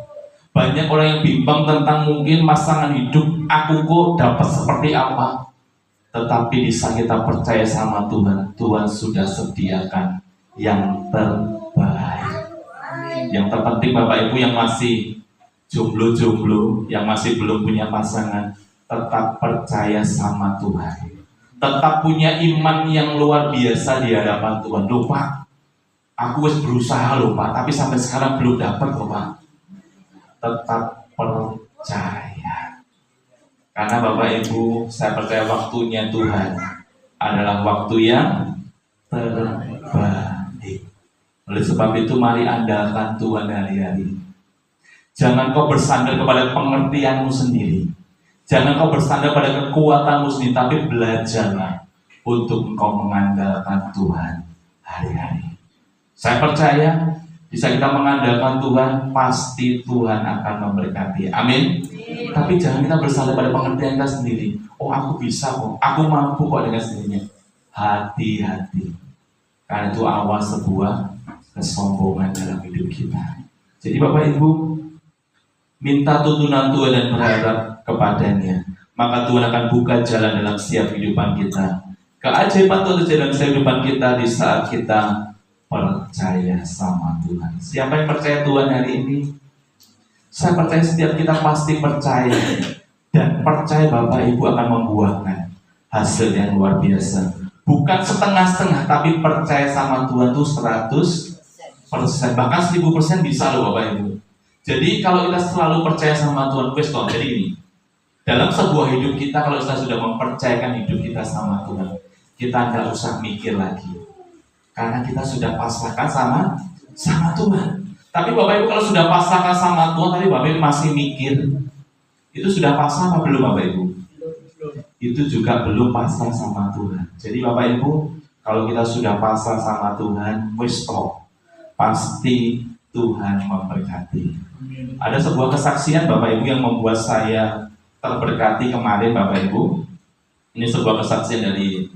Banyak orang yang bimbang tentang mungkin pasangan hidup aku kok dapat seperti apa. Tetapi di saat kita percaya sama Tuhan, Tuhan sudah sediakan yang terbaik. Yang terpenting Bapak Ibu yang masih jomblo-jomblo, yang masih belum punya pasangan, tetap percaya sama Tuhan. Tetap punya iman yang luar biasa di hadapan Tuhan. Loh Pak, aku wis berusaha loh Pak, tapi sampai sekarang belum dapat loh Pak. Tetap percaya. Karena Bapak Ibu, saya percaya waktunya Tuhan adalah waktu yang terbaik. Oleh sebab itu mari andalkan Tuhan hari-hari. Jangan kau bersandar kepada pengertianmu sendiri. Jangan kau bersandar pada kekuatanmu sendiri, tapi belajarlah untuk engkau mengandalkan Tuhan hari-hari. Saya percaya bisa kita mengandalkan Tuhan, pasti Tuhan akan memberkati. Amin. Tapi jangan kita bersandar pada pengertian kita sendiri. Oh aku bisa kok, aku mampu kok dengan sendirinya. Hati-hati. Karena itu awal sebuah kesombongan dalam hidup kita. Jadi Bapak Ibu, minta tuntunan Tuhan dan berharap kepadanya. Maka Tuhan akan buka jalan dalam setiap kehidupan kita. Keajaiban Tuhan terjadi dalam setiap kehidupan kita di saat kita percaya sama Tuhan. Siapa yang percaya Tuhan hari ini? Saya percaya setiap kita pasti percaya. Dan percaya Bapak Ibu akan membuahkan hasil yang luar biasa. Bukan setengah-setengah, tapi percaya sama Tuhan itu 100%. Bahkan 1000% bisa loh Bapak Ibu. Jadi kalau kita selalu percaya sama Tuhan, jadi gini. Dalam sebuah hidup kita, kalau kita sudah mempercayakan hidup kita sama Tuhan, kita nggak usah mikir lagi. Karena kita sudah pasrahkan sama Tuhan. Tapi Bapak Ibu kalau sudah pasrahkan sama Tuhan, tapi Bapak Ibu masih mikir, itu sudah pasrah apa belum Bapak Ibu? Itu juga belum pasrah sama Tuhan. Jadi Bapak Ibu, kalau kita sudah pasrah sama Tuhan, pasti Tuhan memberkati. Ada sebuah kesaksian Bapak Ibu yang membuat saya terberkati kemarin Bapak Ibu. Ini sebuah kesaksian dari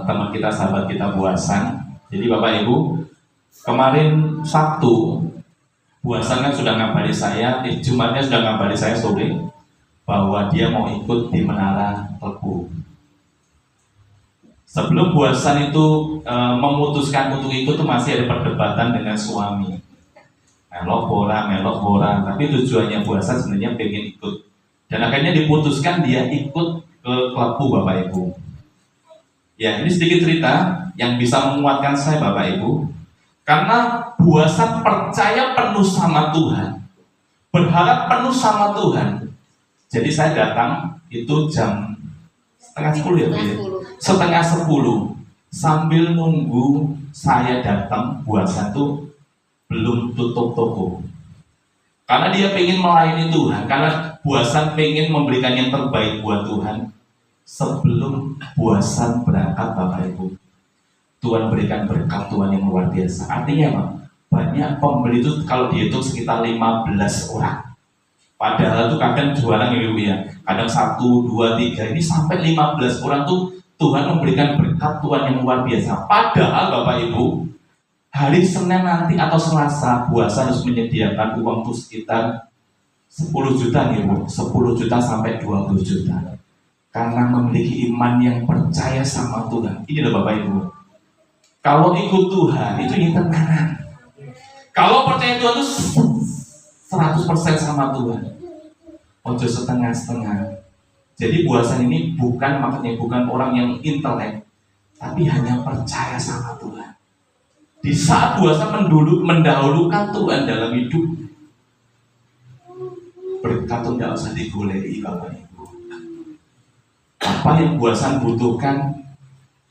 teman kita, sahabat kita Buasan. Jadi Bapak Ibu, kemarin Sabtu Buasan kan sudah ngabari saya, Jumatnya sudah ngabari saya sore bahwa dia mau ikut di Menara Teguh. Sebelum Buasan itu memutuskan untuk ikut, itu masih ada perdebatan dengan suami. Melok bola, tapi tujuannya Buasan sebenarnya pengen ikut. Dan akhirnya diputuskan dia ikut ke Klepu Bapak Ibu. Ya, ini sedikit cerita yang bisa menguatkan saya Bapak Ibu. Karena Buasan percaya penuh sama Tuhan, berharap penuh sama Tuhan. Jadi saya datang itu jam setengah 10 ya Bu ya? Setengah 10. Sambil nunggu saya datang, Buasan tuh belum tutup toko. Karena dia pengen melayani Tuhan, karena Buasan pengen memberikan yang terbaik buat Tuhan. Sebelum Buasan berangkat Bapak Ibu, Tuhan berikan berkat Tuhan yang luar biasa. Artinya apa? Banyak pembeli itu kalau dihitung sekitar 15 orang. Padahal itu kadang jualan Ibu ya, kadang 1, 2, 3, ini sampai 15 orang tuh Tuhan memberikan berkat Tuhan yang luar biasa. Padahal Bapak Ibu, hari Senin nanti atau Selasa, Buasan harus menyediakan uang tuh sekitar 10 juta nih Bu, 10 juta sampai 20 juta. Karena memiliki iman yang percaya sama Tuhan. Ini loh Bapak Ibu. Kalau ikut Tuhan itu ingat kanan. Kalau percaya Tuhan itu 100% sama Tuhan. Ojo setengah-setengah. Jadi Buasan ini bukan orang yang intelek, tapi hanya percaya sama Tuhan. Di saat Buasan mendahulukan Tuhan dalam hidup, berkat itu tidak usah digoleki Bapak Ibu. Apa yang Buasan butuhkan,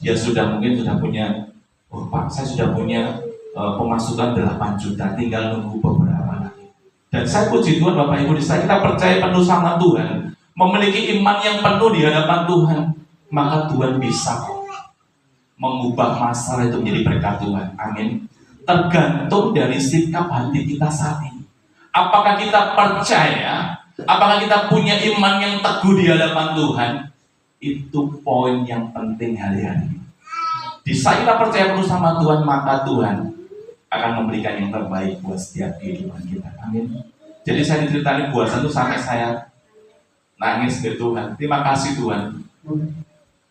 dia mungkin sudah punya, oh Pak, saya sudah punya pemasukan 8 juta, tinggal nunggu beberapa lagi. Dan saya puji Tuhan Bapak Ibu, di saat kita percaya penuh sama Tuhan, memiliki iman yang penuh di hadapan Tuhan, maka Tuhan bisa mengubah masalah itu menjadi berkat Tuhan. Amin. Tergantung dari sikap hati kita saat ini. Apakah kita percaya? Apakah kita punya iman yang teguh di hadapan Tuhan? Itu poin yang penting hari-hari. Di saat kita percaya penuh sama Tuhan, maka Tuhan akan memberikan yang terbaik buat setiap kehidupan kita. Amin. Jadi saya diceritain puasa itu sampai saya nangis ke Tuhan. Terima kasih Tuhan.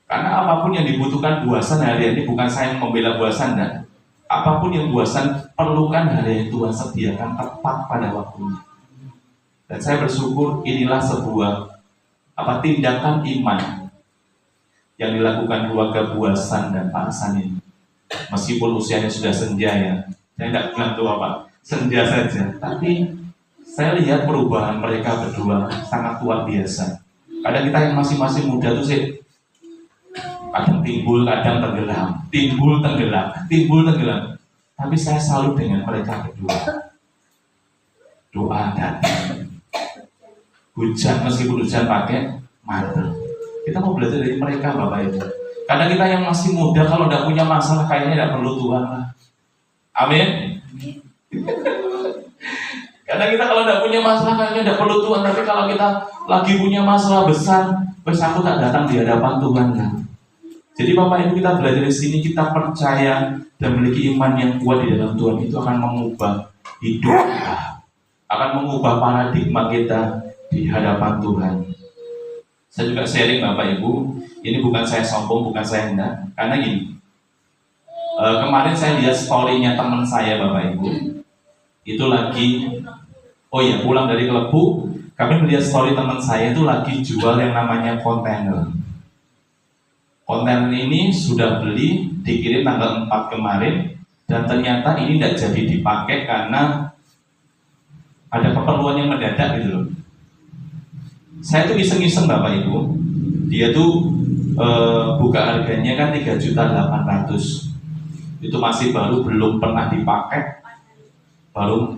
Karena apapun yang dibutuhkan buasan hari ini, bukan saya yang membela buasan, dan apapun yang buasan perlukan hari ini Tuhan sediakan tepat pada waktunya. Dan saya bersyukur inilah sebuah tindakan iman yang dilakukan keluarga buasan dan Pak Hasan ini. Meskipun usianya sudah senja ya, saya tidak bilang tua Pak, senja saja. Tapi saya lihat perubahan mereka berdua sangat luar biasa. Kadang kita yang masih muda tuh sih, kadang timbul, kadang tenggelam, timbul, tenggelam, timbul, tenggelam. Tapi saya selalu dengan mereka berdua. Doa dan hujan, meskipun hujan pakai mantel. Kita mau belajar dari mereka Bapak Ibu. Karena kita yang masih muda, kalau tidak punya masalah kayaknya tidak perlu Tuhan lah. Amin. Karena kita kalau tidak punya masalah kayaknya tidak perlu Tuhan. Tapi kalau kita lagi punya masalah besar, wes aku tak datang di hadapan Tuhan lah. Jadi Bapak Ibu, kita belajar di sini, kita percaya dan memiliki iman yang kuat di dalam Tuhan, itu akan mengubah hidup kita, akan mengubah paradigma kita di hadapan Tuhan. Saya juga sharing Bapak Ibu, ini bukan saya sombong, bukan saya hendak, karena gini, kemarin saya lihat story-nya teman saya Bapak Ibu, itu lagi, pulang dari Kelebu, kami melihat story teman saya itu lagi jual yang namanya kontainer. Kontainer ini sudah beli, dikirim tanggal 4 kemarin, dan ternyata ini tidak jadi dipakai karena ada keperluan yang mendadak gitu loh. Saya tuh iseng-iseng Bapak Ibu, dia tuh buka harganya kan 3.800.000. Itu masih baru, belum pernah dipakai, baru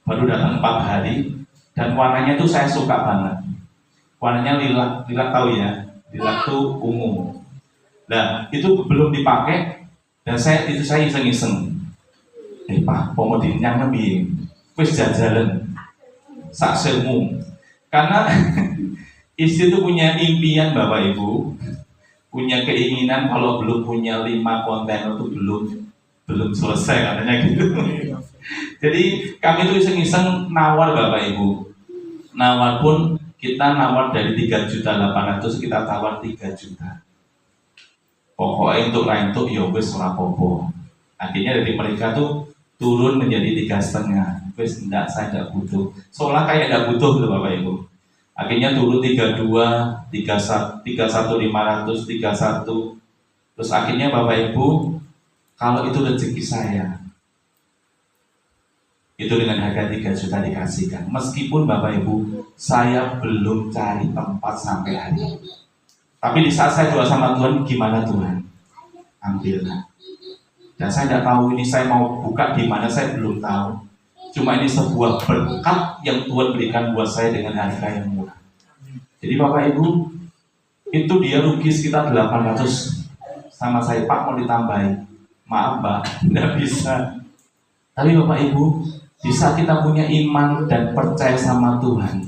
datang 4 hari, dan warnanya tuh saya suka banget. Warnanya lilac tahu ya, lilac tuh ungu. Nah, itu belum dipakai, dan saya iseng-iseng. Pak, pomodinnya ngebi, wis jajalan, sak semu. Karena istri itu punya impian Bapak Ibu, punya keinginan kalau belum punya 5 kontainer itu belum selesai katanya gitu. Jadi kami itu iseng-iseng nawar Bapak Ibu. Nawar pun kita nawar dari 3.800.000 kita tawar 3 juta. Pokoknya untuk ya wis ora apa-apa. Akhirnya dari mereka tuh turun menjadi 3,5. Wis enggak, saya enggak butuh. Seolah kayak enggak butuh gitu Bapak Ibu. Akhirnya turun 32, 31, 500, 31. Terus akhirnya Bapak Ibu, kalau itu rezeki saya, itu dengan harga 3 juta dikasihkan. Meskipun Bapak Ibu, saya belum cari tempat sampai hari ini. Tapi di saat saya doa sama Tuhan, gimana Tuhan? Ambillah. Dan saya tidak tahu ini saya mau buka di mana, saya belum tahu. Cuma ini sebuah berkat yang Tuhan berikan buat saya dengan harga yang murah. Jadi Bapak Ibu, itu dia rugi sekitar 800 sama saya. Pak mau ditambahin? Maaf Pak, tidak bisa. Tapi Bapak Ibu, bisa kita punya iman dan percaya sama Tuhan.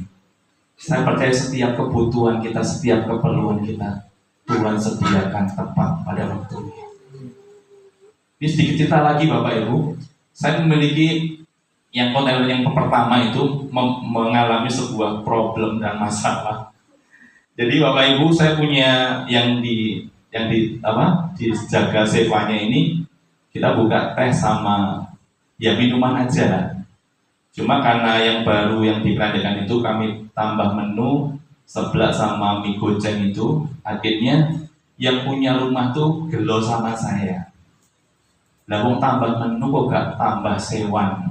Saya percaya setiap kebutuhan kita, setiap keperluan kita, Tuhan sediakan tepat pada waktunya. Ini sedikit cerita lagi Bapak Ibu. Saya memiliki yang kontainer yang pertama itu mengalami sebuah problem dan masalah. Jadi Bapak Ibu, saya punya yang di jaga sewanya ini, kita buka teh sama ya minuman aja. Cuma karena yang baru yang dikeranjakan itu kami tambah menu seblak sama mie goceng itu, akhirnya yang punya rumah tuh gelo sama saya. Lah mau tambah menu kok gak tambah sewan.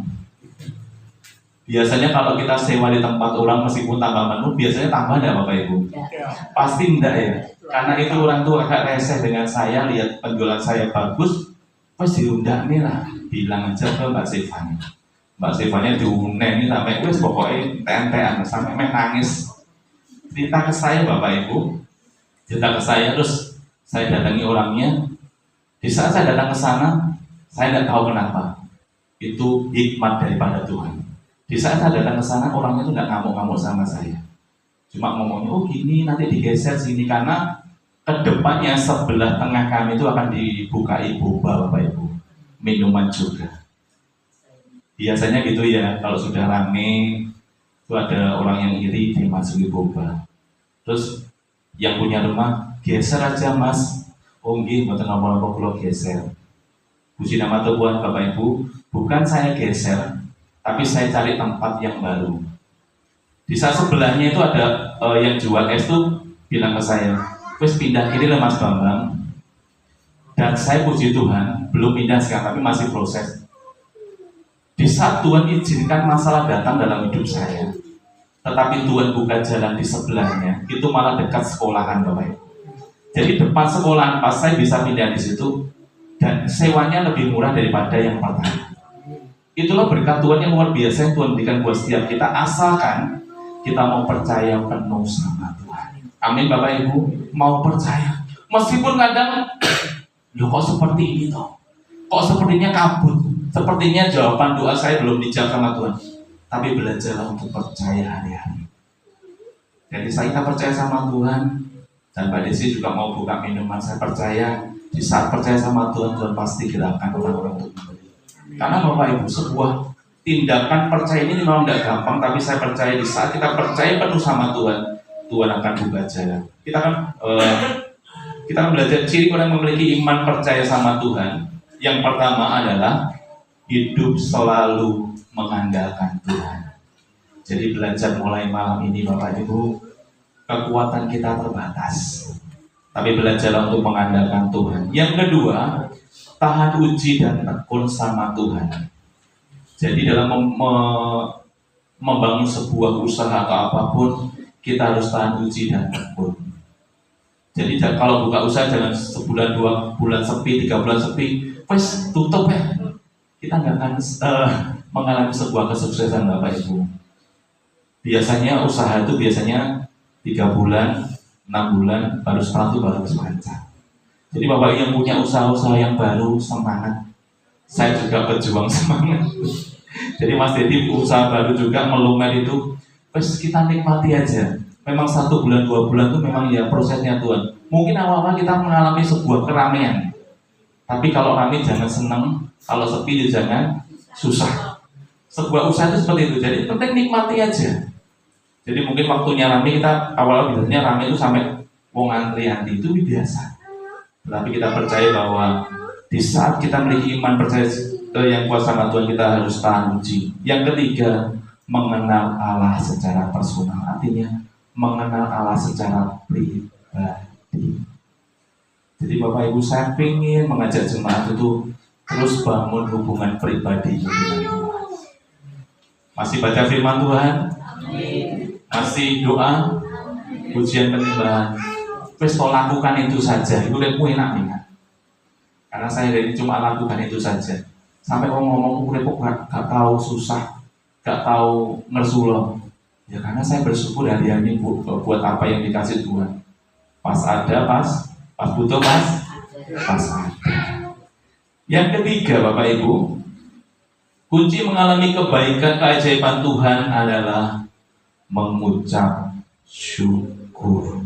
Biasanya kalau kita sewa di tempat orang meskipun tambah menu, biasanya tambah enggak Bapak Ibu? Ya. Pasti enggak ya. Karena itu orang tuh agak reseh dengan saya, lihat penjualan saya bagus, pas diundang nih lah, bilang aja ke Mbak Sefani. Mbak Stefania diuneni sampai wes pokoknya tentean sampai nangis. Cerita ke saya Bapak Ibu, cerita ke saya, terus saya datangi orangnya. Di saat saya datang ke sana, saya tidak tahu kenapa. Itu hikmat daripada Tuhan. Di saat saya datang ke sana, orangnya itu tidak ngamuk-ngamuk sama saya. Cuma ngomongnya, oh gini, nanti digeser sini, karena kedepannya sebelah tengah kami itu akan dibukai boba Bapak Ibu, minuman juga. Biasanya gitu ya, kalau sudah rame itu ada orang yang iri dimasuki boba. Terus yang punya rumah, geser aja mas. Oh nggih, mboten napa-napa kula geser. Puji nama Tuhan Bapak Ibu, bukan saya geser, tapi saya cari tempat yang baru. Di saat sebelahnya itu ada yang jual es tuh bilang ke saya, wes pindah kiri lah Mas Bambang. Dan saya puji Tuhan, belum pindah sekarang, tapi masih proses. Di saat Tuhan izinkan masalah datang dalam hidup saya, tetapi Tuhan buka jalan di sebelahnya, itu malah dekat sekolahan Bapak Ibu. Jadi depan sekolahan pas saya bisa pindah di situ, dan sewanya lebih murah daripada yang pertama. Itulah berkat Tuhan yang luar biasa yang Tuhan berikan buat setiap kita, asalkan kita mau percaya penuh sama Tuhan. Amin Bapak Ibu, mau percaya. Meskipun kadang, loh kok seperti ini toh? Kok sepertinya kabut? Sepertinya jawaban doa saya belum dijawab sama Tuhan. Tapi belajarlah untuk percaya hari-hari. Jadi kita percaya sama Tuhan. Dan Mbak Desi juga mau buka minuman. Saya percaya di saat percaya sama Tuhan, Tuhan pasti gerakkan orang-orang untuk membeli. Karena Bapak Ibu, sebuah tindakan percaya ini memang tidak gampang. Tapi saya percaya di saat kita percaya penuh sama Tuhan, Tuhan akan buka jalan. Kita akan belajar ciri orang yang memiliki iman percaya sama Tuhan. Yang pertama adalah hidup selalu mengandalkan Tuhan. Jadi belajar mulai malam ini Bapak Ibu, kekuatan kita terbatas, tapi belajarlah untuk mengandalkan Tuhan. Yang kedua, tahan uji dan tekun sama Tuhan. Jadi dalam membangun sebuah usaha atau apapun, kita harus tahan uji dan tekun. Jadi kalau buka usaha jangan sebulan, 2 bulan sepi, 3 bulan sepi, wes tutup ya. Kita nggak akan mengalami sebuah kesuksesan Bapak Ibu. Biasanya usaha itu 3 bulan, 6 bulan, baru setelah itu baru lancar. Jadi Bapak yang punya usaha-usaha yang baru, semangat. Saya juga berjuang semangat. Jadi Mas Dedi usaha baru juga melumer itu, wes kita nikmati aja. Memang 1 bulan, 2 bulan itu memang ya prosesnya Tuhan. Mungkin awal-awal kita mengalami sebuah keramaian. Tapi kalau rame jangan senang, kalau sepi jangan susah. Sebuah usaha itu seperti itu. Jadi penting nikmati aja. Jadi mungkin waktunya rame, kita awal biasanya rame itu sampai wong antri-antri itu biasa. Tapi kita percaya bahwa di saat kita memiliki iman percaya yang kuat sama Tuhan, kita harus tahan uji. Yang ketiga, mengenal Allah secara personal. Artinya mengenal Allah secara pribadi. Jadi Bapak Ibu, saya ingin mengajak jemaat itu terus bangun hubungan pribadi dengan Tuhan. Masih baca firman Tuhan? Masih doa? Pujian penyembahan? Wes lakukan itu saja. Itu lebih enak nih kan? Karena saya ini cuma lakukan itu saja. Sampai ngomong gak tahu susah, gak tahu ngersuloh. Ya karena saya bersyukur hari-hari buat apa yang dikasih Tuhan. Pas ada, pas butuh, pas ada. Yang ketiga Bapak Ibu, kunci mengalami kebaikan keajaiban Tuhan adalah mengucap syukur.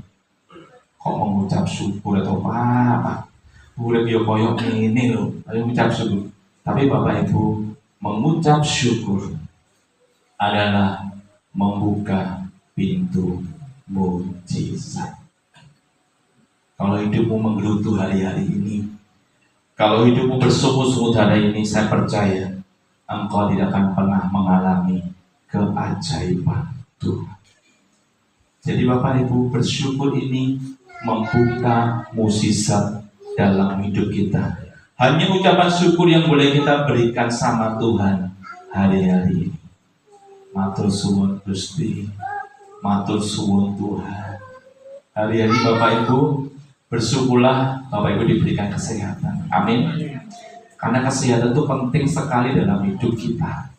Kok mengucap syukur atau apa? Boleh dia koyok ini loh, ayo mengucap syukur. Tapi Bapak Ibu, mengucap syukur adalah membuka pintu mujizat. Kalau hidupmu menggerutu hari-hari ini, kalau hidupmu bersungut-sungut hari ini, saya percaya engkau tidak akan pernah mengalami keajaiban Tuhan. Jadi Bapak Ibu, bersyukur ini membuka mukjizat dalam hidup kita. Hanya ucapan syukur yang boleh kita berikan sama Tuhan hari-hari ini. Matur suwun Gusti, matur suwun Tuhan. Hari-hari Bapak Ibu bersyukurlah, Bapak Ibu diberikan kesehatan. Amin. Karena kesehatan itu penting sekali dalam hidup kita.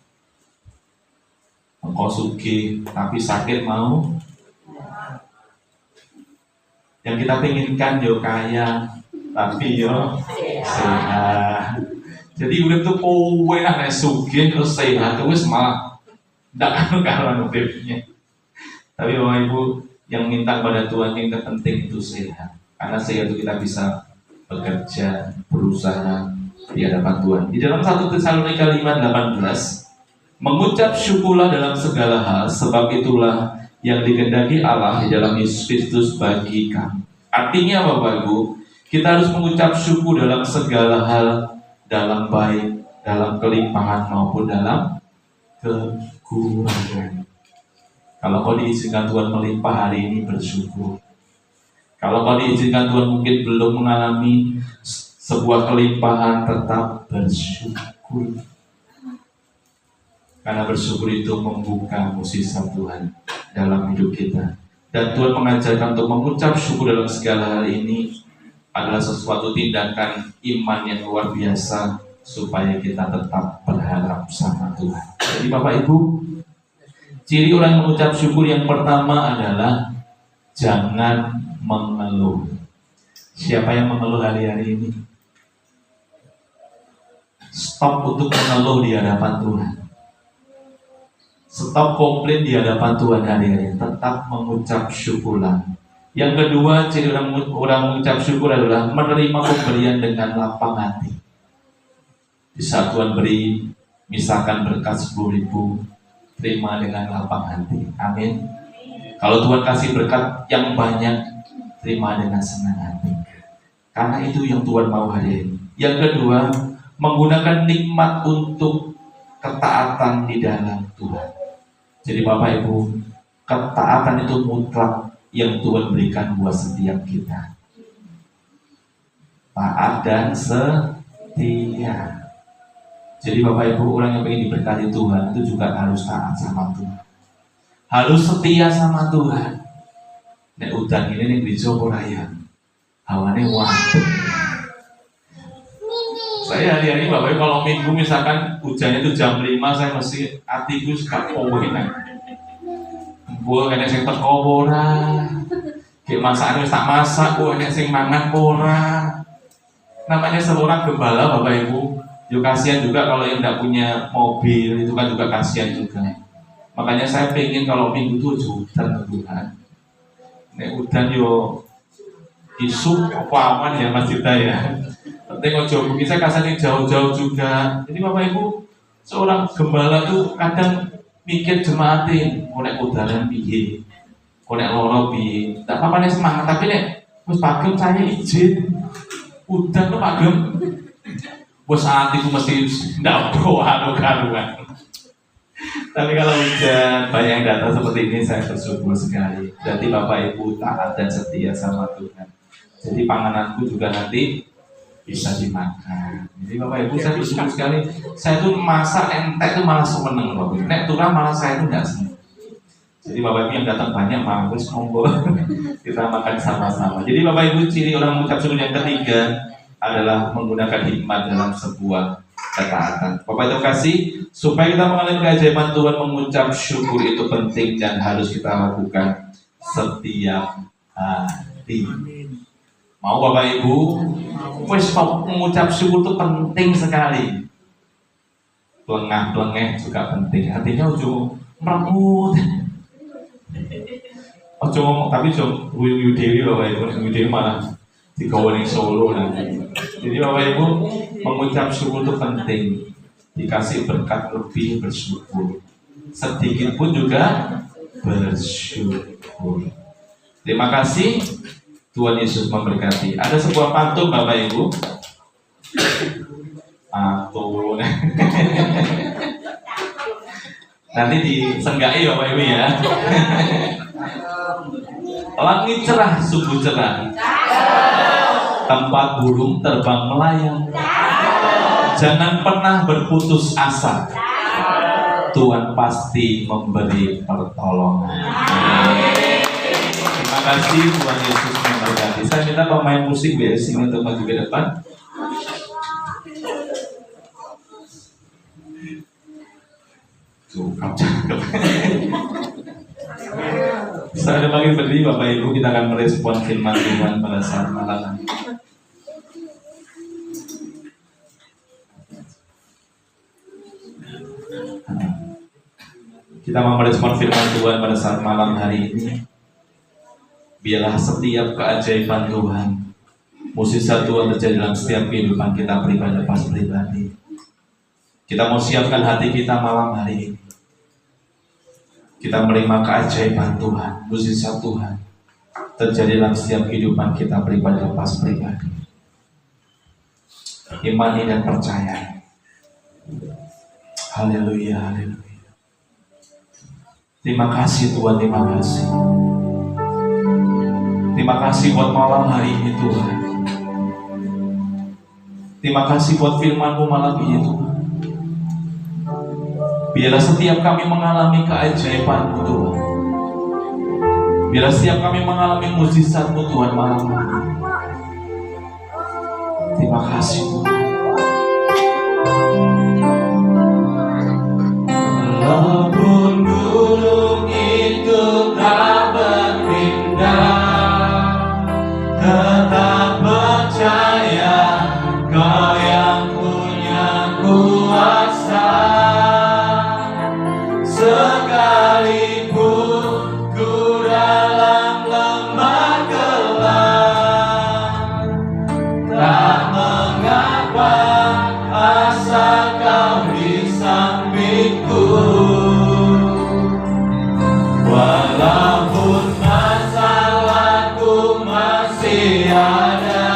engkau sugih tapi sakit mau. Yang kita inginkan yo kaya tapi yo sehat. Jadi urip tuh kowe nek sugih terus sehat wis malah ndak karo uripnya. Tapi Bapak Ibu yang minta kepada Tuhan yang terpenting itu sehat. Karena sehat itu kita bisa bekerja, berusaha di hadapan Tuhan. Di dalam 1 Tesalonika 5:18, mengucap syukurlah dalam segala hal, sebab itulah yang dikehendaki Allah di dalam Yesus Kristus bagi kamu. Artinya Bapak Ibu, kita harus mengucap syukur dalam segala hal, dalam baik, dalam kelimpahan maupun dalam kekurangan. Kalau kau diizinkan Tuhan melimpah hari ini, bersyukur. Kalau kau diizinkan Tuhan mungkin belum mengalami sebuah kelimpahan, tetap bersyukur. Karena bersyukur itu membuka mukjizat Tuhan dalam hidup kita. Dan Tuhan mengajarkan untuk mengucap syukur dalam segala hal ini adalah sesuatu tindakan iman yang luar biasa supaya kita tetap berharap sama Tuhan. Jadi Bapak Ibu, ciri orang yang mengucap syukur yang pertama adalah jangan mengeluh. Siapa yang mengeluh hari-hari ini? Stop untuk mengeluh di hadapan Tuhan. Stop komplain di hadapan Tuhan hari-hari. Tetap mengucap syukurlah. Yang kedua, ciri orang mengucap syukur adalah menerima pemberian dengan lapang hati. Di saat Tuhan beri, misalkan berkat 10.000, terima dengan lapang hati. Amin. Kalau Tuhan kasih berkat yang banyak, terima dengan senang hati. Karena itu yang Tuhan mau hari ini. Yang kedua, menggunakan nikmat untuk ketaatan di dalam Tuhan. Jadi Bapak Ibu, ketaatan itu mutlak yang Tuhan berikan buat setiap kita. Taat dan setia. Jadi Bapak Ibu, orang yang ingin diberkati Tuhan itu juga harus taat sama Tuhan. Harus setia sama Tuhan. Nek udan ini nih di Jawa Raya, hawane waduh. Saya hari-hari Bapak Ibu kalau minggu misalkan hujannya itu jam 5, saya mesti hatiku suka enak. Gue kena sing teko ora. Kayak masakan wis tak masak, gue kena sing mangan ora. Namanya seorang gembala Bapak Ibu. Yo kasihan juga kalau yang tidak punya mobil, itu kan juga kasihan juga. Makanya saya pengen kalau minggu itu hujan Tuhan. Nek hujan yo isu apa aman ya Mas Cita ya. Penting ojo mungkin saya kasih jauh-jauh juga. Jadi Bapak Ibu, seorang gembala tuh kadang mikir jemaatin, konek udaran piye, konek loro piye. Tak apa-apa nih semangat, tapi nek wis pagem saya izin. Udan tuh pagem. Bos saat itu mesti ndak karuan. Tapi kalau hujan banyak yang datang seperti ini, saya bersyukur sekali. Jadi Bapak Ibu taat dan setia sama Tuhan. Jadi pangananku juga nanti bisa dimakan. Jadi Bapak Ibu saya bersyukur sekali. Saya tuh masak entek tuh malah seneng Bapak Ibu. Nek turun malah saya tuh nggak seneng. Jadi Bapak Ibu yang datang banyak malah wis monggo kita makan sama-sama. Jadi Bapak Ibu, ciri orang mengucap syukur yang ketiga adalah menggunakan hikmat dalam sebuah ketaatan. Bapak Ibu kasih, supaya kita mengalami keajaiban Tuhan, mengucap syukur itu penting dan harus kita lakukan setiap hari. Mau Bapak Ibu? Wes mengucap syukur itu penting sekali. Pelengah-pelengeh juga penting. Artinya ujung merebut. Ojo ngomong, tapi ojo wiyu dewi Bapak Ibu. Wiyu dewi malah digawe ning Solo nanti. Jadi Bapak Ibu, mengucap syukur itu penting. Dikasih berkat lebih, bersyukur. Sedikit pun juga bersyukur. Terima kasih. Tuhan Yesus memberkati. Ada sebuah pantun Bapak Ibu. Pantun. Nanti disenggai Bapak Ibu ya. Langit cerah, sungguh cerah. Tempat burung terbang melayang. Jangan pernah berputus asa. Tuhan pasti memberi pertolongan. Terima kasih, Tuhan Yesus memberkati. Saya minta pemain musik BSC untuk maju ke depan. Cukup cakep. Saya bagi berdiri Bapak Ibu, kita akan merespon firman Tuhan pada saat malam ini. Kita mau merespon firman Tuhan pada saat malam hari ini. Biarlah setiap keajaiban Tuhan, mukjizat Tuhan terjadi dalam setiap kehidupan kita pribadi. Kita mau siapkan hati kita malam hari ini. Kita menerima keajaiban Tuhan, mukjizat Tuhan terjadi dalam setiap kehidupan kita pribadi. Imani dan percaya. Haleluya, haleluya. Terima kasih Tuhan, terima kasih. Terima kasih buat malam hari ini Tuhan. Terima kasih buat firman-Mu malam ini Tuhan. Biarlah setiap kami mengalami keajaiban-Mu Tuhan. Biarlah setiap kami mengalami mukjizat-Mu Tuhan malam ini. Terima kasih Tuhan. Walaupun gunung itu tak berpindah, tetap percaya Kau yang punya kuasa. Sekalipun ku dalam lembah gelap, tak mengapa asal Kau di sampingku. Walaupun masalahku masih ada,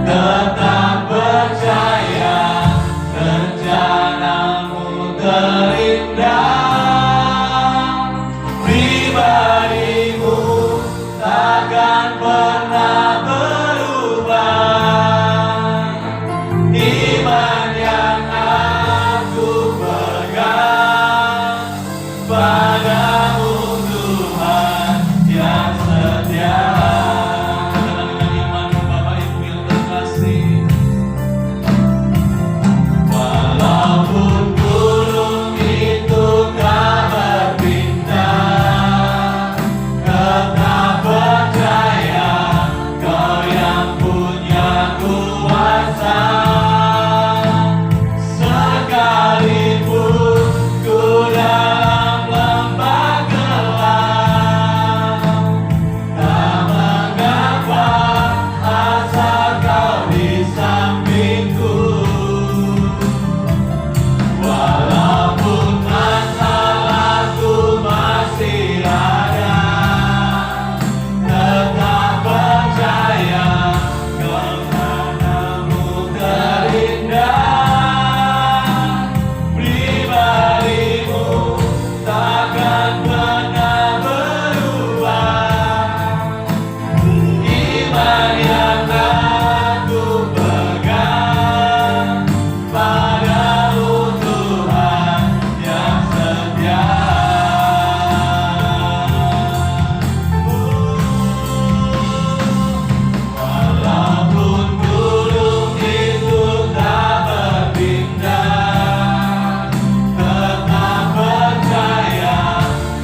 tetap percaya rencana-Mu terindah. Pribadi-Mu takkan pernah berubah. Iman yang aku pegang padamu Tuhan yang setia. Katakan dengan iman-Mu Bapak Ibu yang terkasih. Walaupun gunung itu tak berpindah, tetap percaya Kau yang punya kuasa. Sekalipun ku dalam lembah gelap, tak mengapa asal Kau di sampingku. Walaupun masalahku masih ada, tetap percaya rencana-Mu terindah. Pribadi-Mu takkan pernah berubah. Iman yang aku pegang padamu Tuhan yang setia. Walaupun gunung itu tak berpindah, tetap percaya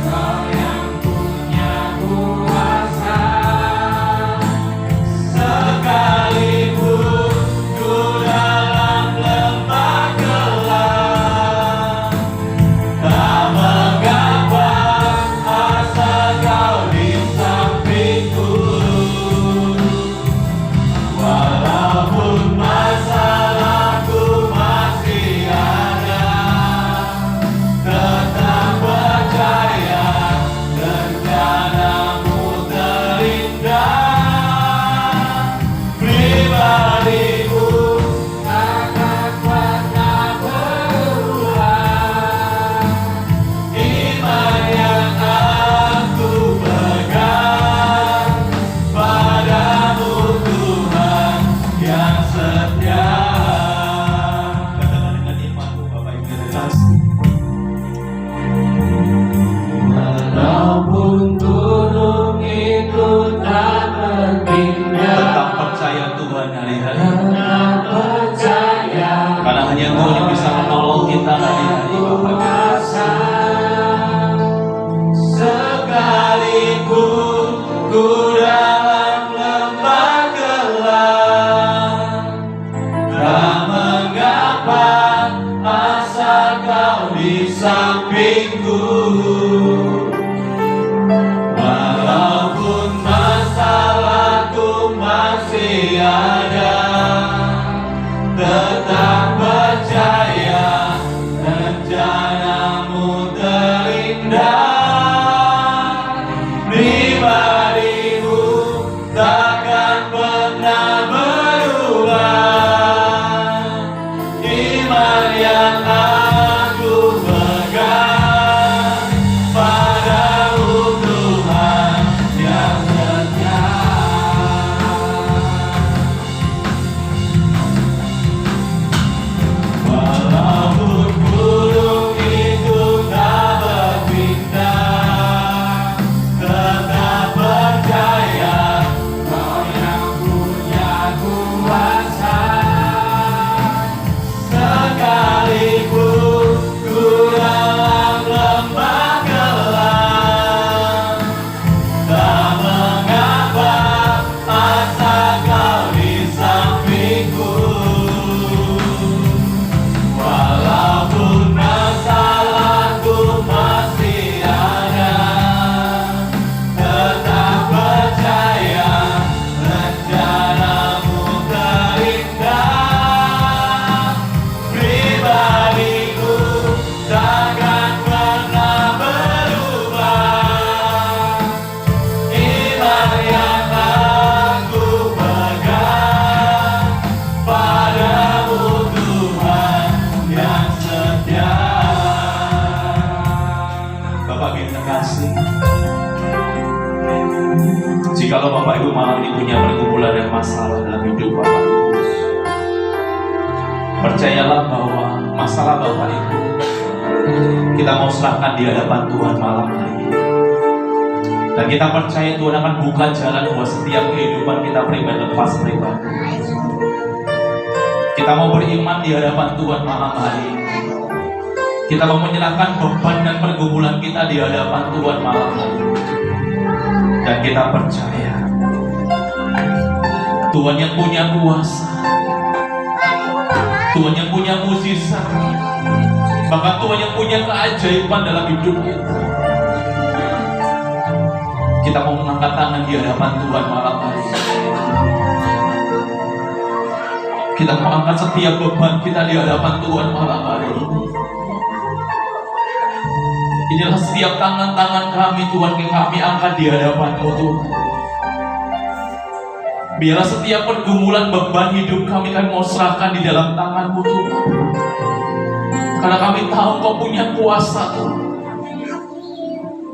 Kau yang punya kuasa. Sekalipun ku dalam lembah gelap, tak mengapa asal Kau di sampingku. Walaupun masalahku masih ada, tetap percaya rencana-Mu terindah. Pribadi-Mu takkan pernah berubah. Iman yang aku pegang padamu Tuhan yang setia. Katakan dengan iman-Mu Bapak Ibu yang terkasih. Walaupun gunung itu tak berpindah, tetap percaya Tuhan hari-hari. Karena hanya Engkau yang bisa menolong kita hari-hari Bapak. Sekalipun ku dalam lembah gelap, tak mengapa asal kau di sampingku. Walaupun masalahku masih ada, tetap percaya rencanamu terindah. Pribadimu takkan pernah berubah. Iman yang aku pegang padamu Tuhan yang setia. Walaupun gunung itu tak berpindah, tetap percaya Kau yang punya kuasa. Sekalipun ku dalam lembah gelap, tak mengapa asal Kau di sampingku. Walaupun masalahku masih ada, tetap percaya rencanamu terindah. Pribadiku takkan pernah berubah. Iman yang aku pegang padamu Tuhan yang setia. Bapak kita kasih, jikalau Bapak Ibu malam ini punya pergumulan dan masalah dalam hidup Bapak Ibu, percayalah bahwa masalah Bapak Ibu kita mau serahkan di hadapan Tuhan malam hari ini. Dan kita percaya Tuhan akan buka jalan buat setiap kehidupan kita pribadi lepas pribadi. Kita mau beriman di hadapan Tuhan malam hari ini. Kita mau menyerahkan beban dan pergumulan kita di hadapan Tuhan malam hari ini. Dan kita percaya Tuhan yang punya kuasa, Tuhan yang punya mukjizat, bahkan Tuhan yang punya keajaiban dalam hidup kita. Kita mau mengangkat tangan di hadapan Tuhan malam hari ini. Kita mau angkat setiap beban kita di hadapan Tuhan malam hari ini. Inilah setiap tangan-tangan kami Tuhan yang kami angkat di hadapan-Mu Tuhan. Biarlah setiap pergumulan beban hidup kami mau serahkan di dalam tangan-Mu Tuhan. Karena kami tahu Kau punya kuasa Tuhan.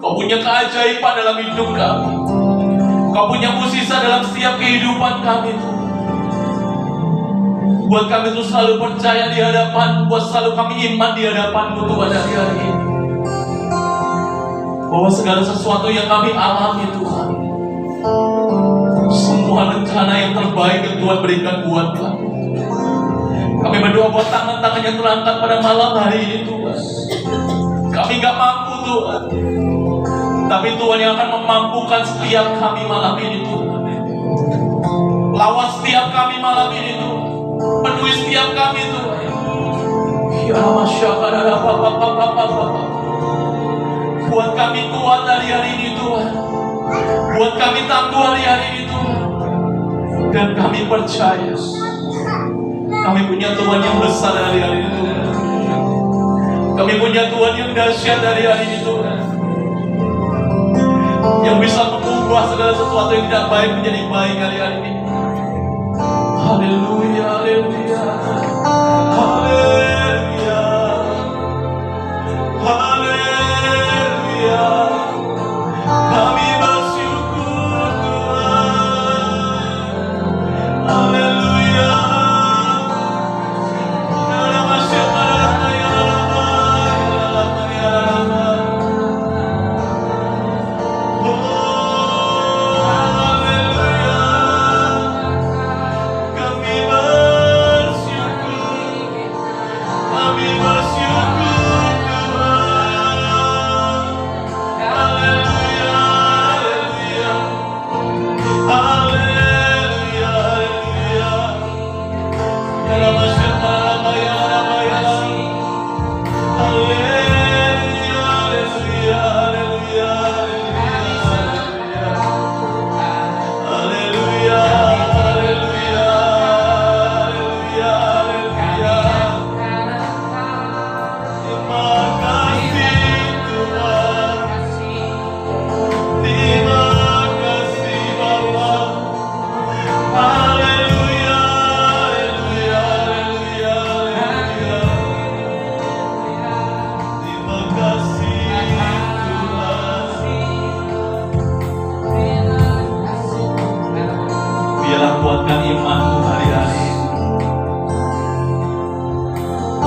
Kau punya keajaiban dalam hidup kami. Kau punya mukjizat dalam setiap kehidupan kami Tuhan. Buat kami itu selalu percaya di hadapan, buat selalu kami iman di hadapan-Mu Tuhan dari hari ini. Bahwa segala sesuatu yang kami alami Tuhan, semua rencana yang terbaik yang Tuhan berikan buat kami. Kami berdoa buat tangan-tangan yang terangkat pada malam hari ini Tuhan. Kami gak mampu Tuhan, tapi Tuhan yang akan memampukan setiap kami malam ini Tuhan. Lawas setiap kami malam ini Tuhan, penuhi setiap kami Tuhan. Ya masyarakat apa. Buat kami kuat dari hari ini Tuhan. Buat kami tangguh hari ini Tuhan. Dan kami percaya kami punya Tuhan yang besar dari hari ini Tuhan. Kami punya Tuhan yang dahsyat dari hari ini Tuhan, yang bisa mengubah segala sesuatu yang tidak baik menjadi baik hari ini. Haleluya, haleluya, haleluya, haleluya. Kami bersyukur Tuhan. Haleluya. Kami bersyukur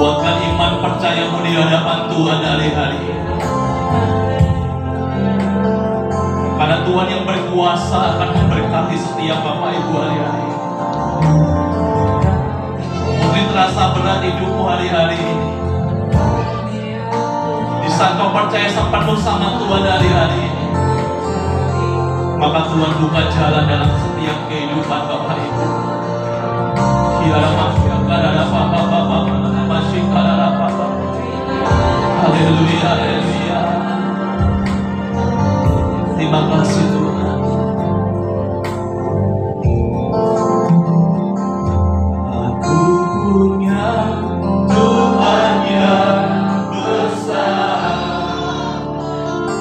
Kuatkan iman percayamu di hadapan Tuhan hari-hari ini. Karena Tuhan yang berkuasa akan memberkati setiap Bapak Ibu hari-hari ini. Mungkin terasa berat hidupmu hari-hari ini. Di saat kau percaya penuh sama Tuhan hari-hari ini, maka Tuhan buka jalan dalam setiap kehidupan Bapak Ibu. Haleluya, haleluya. Terima kasih Tuhan. Aku punya Tuhan yang besar,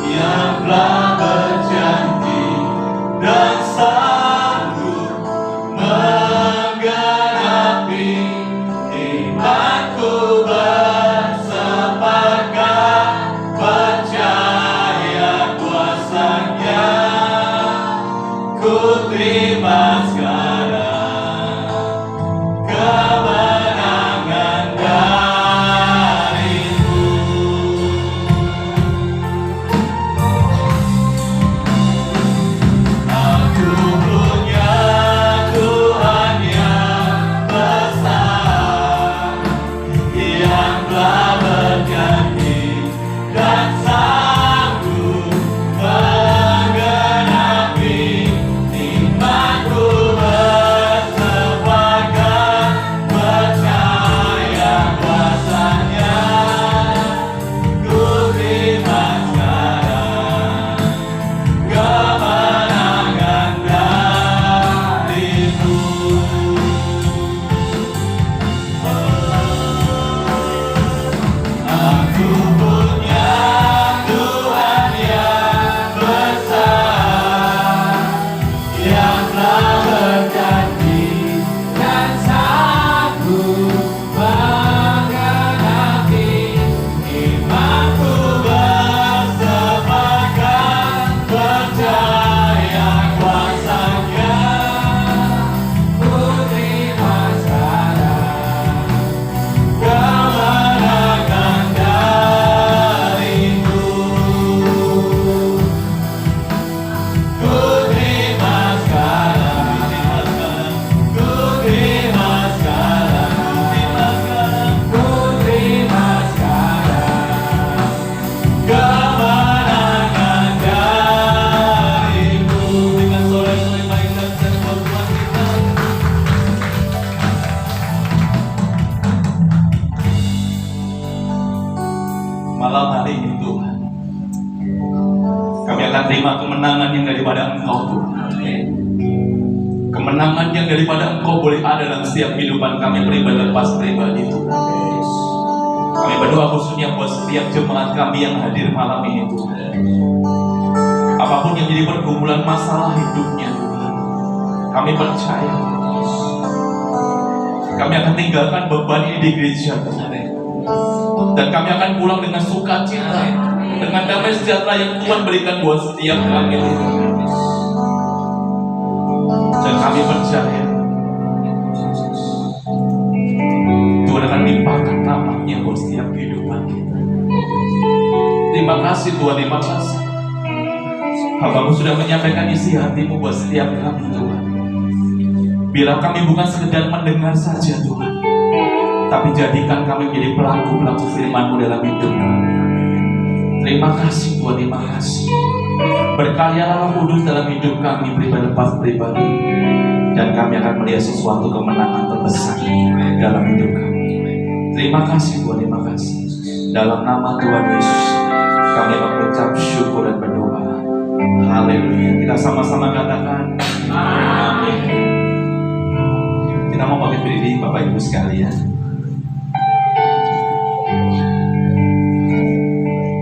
yang telah berjanji dan sanggup menggenapi imanku bersepakat percaya kuasanya. Ku terima sekarang kemenangan darimu. Aku punya Tuhan yang besar, yang telah berjanji dan sanggup menggenapi imanku bersepakat percaya kuasanya. Ku terima sekarang kemenangan darimu. Aku punya Tuhan yang besar, yang telah berjanji dan sanggup menggenapi imanku bersepakat percaya kuasanya. Ku terima sekarang kemenangan darimu. Ku terima sekarang, ku terima sekarang, ku terima sekarang kemenangan darimu. Dengan sorak-sorai baik dan sebuah buat kita. Malam hari ini Tuhan, kami akan terima kemenangan yang daripada Engkau Tuhan. Kemenangan yang daripada Engkau boleh ada dalam setiap kehidupan kami pribadi lepas pribadi Tuhan. Kami berdoa khususnya buat setiap jemaat kami yang hadir malam ini Tuhan. Apapun yang jadi pergumulan masalah hidupnya Tuhan, kami percaya kami akan tinggalkan beban ini di gereja Tuhan. Dan kami akan pulang dengan sukacita, dengan damai sejahtera yang Tuhan berikan buat setiap kami. Dan kami percaya Tuhan akan limpahkan rahmat-Nya buat setiap kehidupan kita. Terima kasih Tuhan, terima kasih. Hamba-Mu sudah menyampaikan isi hati-Mu buat setiap kami Tuhan. Biarlah kami bukan sekedar mendengar saja Tuhan, tapi jadikan kami menjadi pelaku-pelaku firman-Mu dalam hidup kami. Terima kasih Tuhan, terima kasih. Berkaryalah Roh Kudus dalam hidup kami pribadi lepas pribadi, dan kami akan melihat sesuatu kemenangan terbesar dalam hidup kami. Terima kasih Tuhan, terima kasih. Dalam nama Tuhan Yesus kami mengucap syukur dan berdoa. Haleluya. Kita sama-sama katakan amin. Kita mau bangkit berdiri Bapak Ibu sekalian.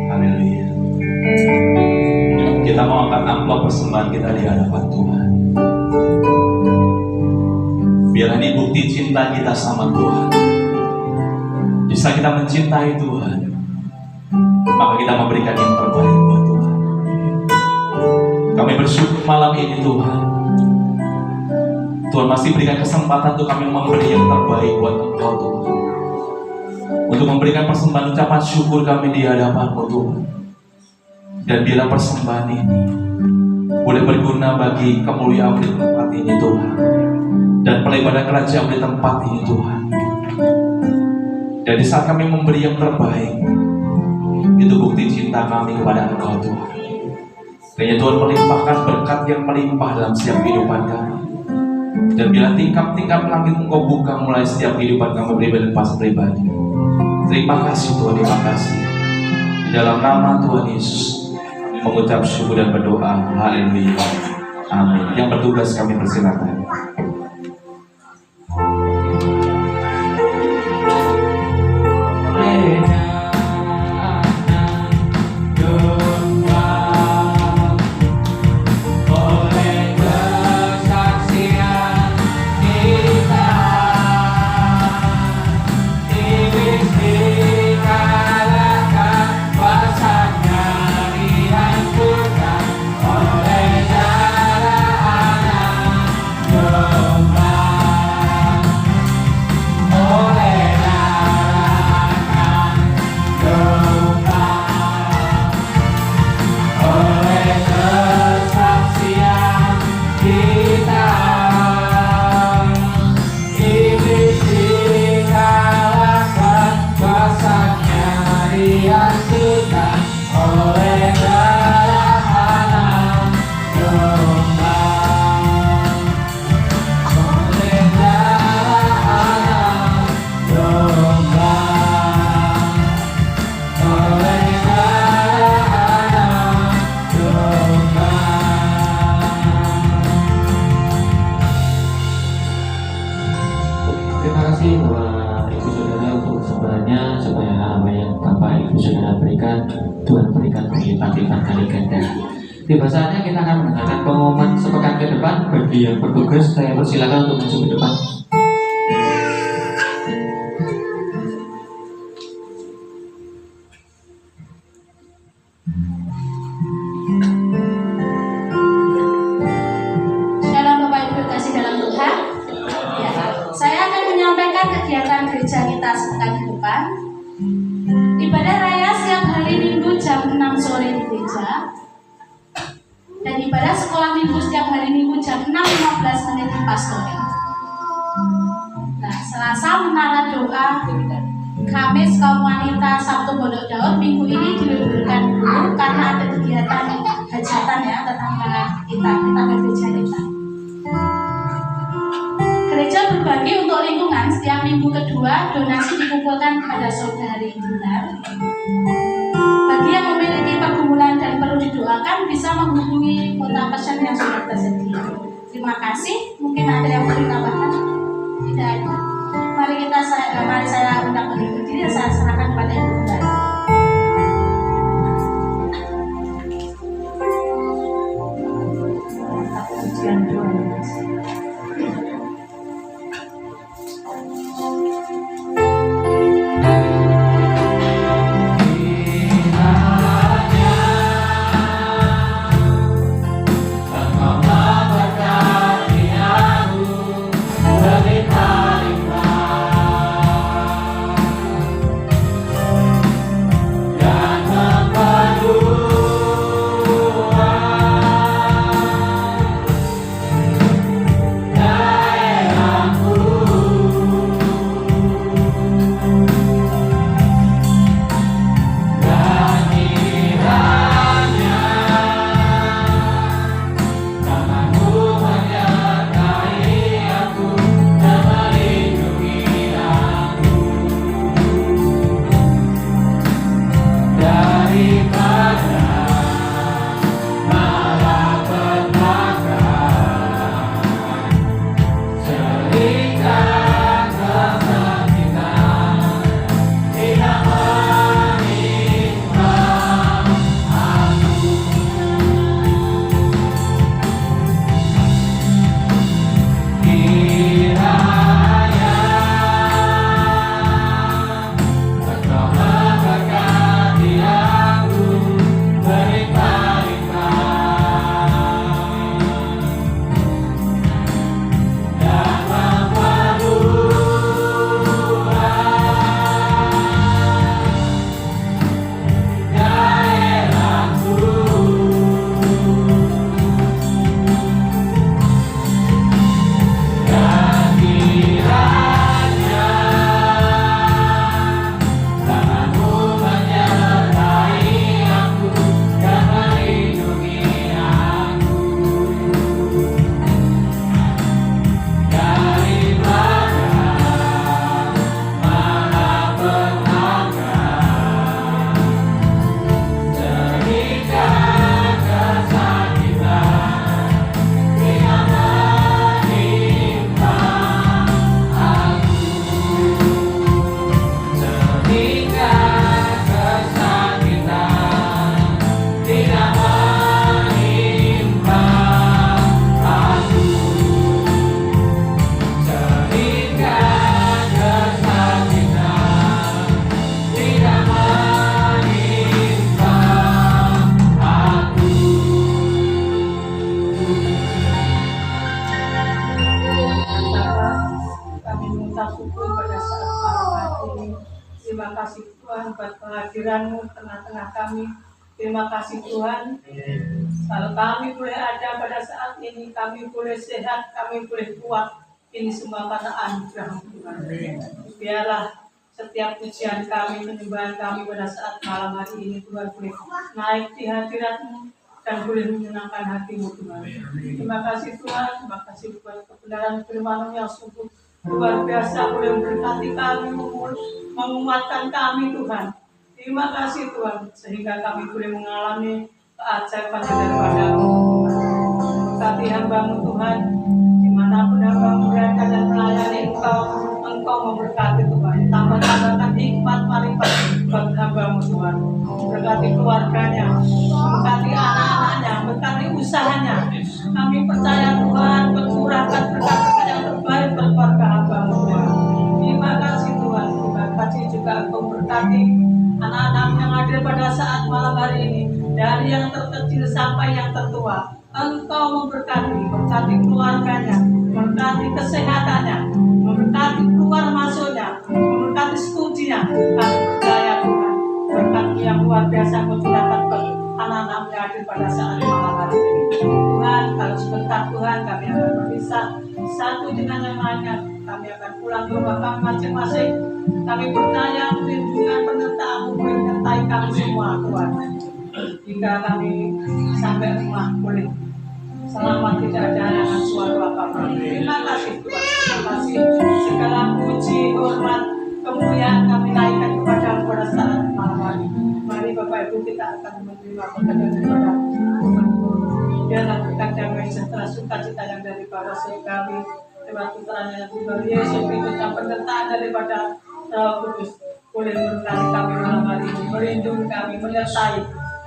Haleluya. Kita mau angkat amplop persembahan kita di hadapan Tuhan. Biar ini bukti cinta kita sama Tuhan. Bisa kita mencintai Tuhan, maka kita memberikan yang terbaik buat Tuhan. Kami bersyukur malam ini Tuhan. Tuhan masih berikan kesempatan untuk kami memberi yang terbaik buat Engkau Tuhan. untuk memberikan persembahan ucapan syukur kami di hadapan-Mu Tuhan. Dan biarlah persembahan ini boleh berguna bagi kemuliaan di tempat ini Tuhan, dan pelimpahan kerajaan di tempat ini Tuhan. Dan di saat kami memberi yang terbaik, itu bukti cinta kami kepada Engkau Tuhan. Kiranya Tuhan melimpahkan berkat yang melimpah dalam setiap kehidupan kami. Dan bila tingkap-tingkap langit Engkau buka mulai setiap kehidupan kami pribadi dan pas pribadi. Terima kasih Tuhan, terima kasih. Di dalam nama Tuhan Yesus kami mengucap syukur dan berdoa. Haleluya. Amin. Yang bertugas kami persilakan. Tiba saatnya kita akan mendengarkan pengumuman sepekan ke depan. Bagi yang bertugas, saya persilakan untuk maju ke depan. Shalom Bapak Ibu kasih dalam Tuhan. Ya, saya akan menyampaikan kegiatan gereja kita sepekan ke depan. Ibadah raya setiap hari Minggu jam 6 sore di gereja. Dan ibadah sekolah minggu setiap hari Minggu jam 6.15 menit di Pastori. Nah, Selasa menara doa, Kamis kaum wanita, Sabtu Pondok Daud. Minggu ini diliburkan dulu karena ada kegiatan hajatan ya tetangga kita ke gereja kita. Gereja berbagi untuk lingkungan. Setiap minggu kedua donasi dikumpulkan kepada saudari Dinar. Bagi yang memiliki pergumulan dan perlu didoakan bisa menghubungi kontak pesan yang sudah tersedia. Terima kasih. Mungkin ada yang perlu tambahkan? Tidak ada. Mari saya undang berdiri dan saya serahkan kepada Ibu Gembala. Pujian Tuhan. Sehingga kesakitan tidak menimpa aku. Sehingga kesakitan tidak menimpa aku. Kami mengucap syukur pada saat malam hari ini. Terima kasih Tuhan buat kehadiran-Mu tengah-tengah kami. Terima kasih Tuhan. Kalau kami boleh ada pada saat ini, kami boleh sehat, kami boleh kuat. Ini semua karena anugerah Tuhan. Biarlah setiap pujian kami, penyembahan kami pada saat malam hari ini Tuhan boleh naik di hadirat-Mu dan boleh menyenangkan hati-Mu Tuhan. Terima kasih Tuhan, terima kasih buat kebenaran firman-Mu yang sungguh luar biasa, boleh memberkati kami, menguatkan kami Tuhan. Terima kasih Tuhan, sehingga kami boleh mengalami keajaiban daripada-Mu. Berkati hamba-Mu Tuhan, dimanapun hamba-Mu berada dan melayani Engkau memberkati Tuhan. Tambah-tambahkan hikmat malipat buat hamba-Mu Tuhan. Berkati keluarganya, berkati anak-anaknya, berkati usahanya. Kami percaya Tuhan, bercurahkan berkat-berkat yang terbaik buat keluarga hamba-Mu Tuhan. Terima kasih Tuhan. Terima kasih juga Engkau berkati anak-anak yang hadir pada saat malam hari ini, dari yang terkecil sampai yang tertua. Engkau berkati keluarganya, berkati kesehatannya, memberkati keluar masuknya, memberkati studinya. Kami percaya Tuhan, berkat yang luar biasa memudahkan anak-anak yang hadir pada saat malam hari ini. Tuhan, kalau sebentar Tuhan kami akan berpisah satu dengan yang lainnya. Kami akan pulang ke rumah kami masing-masing. Kami percaya perlindungan penyertaan-Mu menyertai kami semua Tuhan. Jika kami sampai rumah boleh selamat, tidak ada halangan suatu apapun. Terima kasih Tuhan. Terima kasih segala puji, hormat, kemuliaan kami naikkan kepada-Mu pada saat malam hari. Mari Bapak Ibu kita akan menerima pekerjaan daripada biarlah berkat damai sejahtera sukacita yang daripada kami lewat putranya yang Tuhan Yesus Kristus dan penyertaan daripada Roh Kudus boleh memberkati kami malam hari ini, melindungi kami, menyertai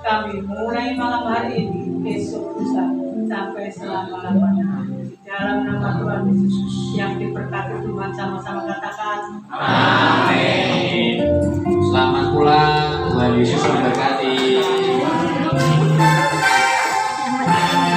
kami mulai malam hari ini, besok lusa sampai selama-lamanya. Di dalam nama Tuhan Yesus yang diberkati Tuhan, sama-sama katakan Amin. Selamat pulang, Tuhan Yesus memberkati.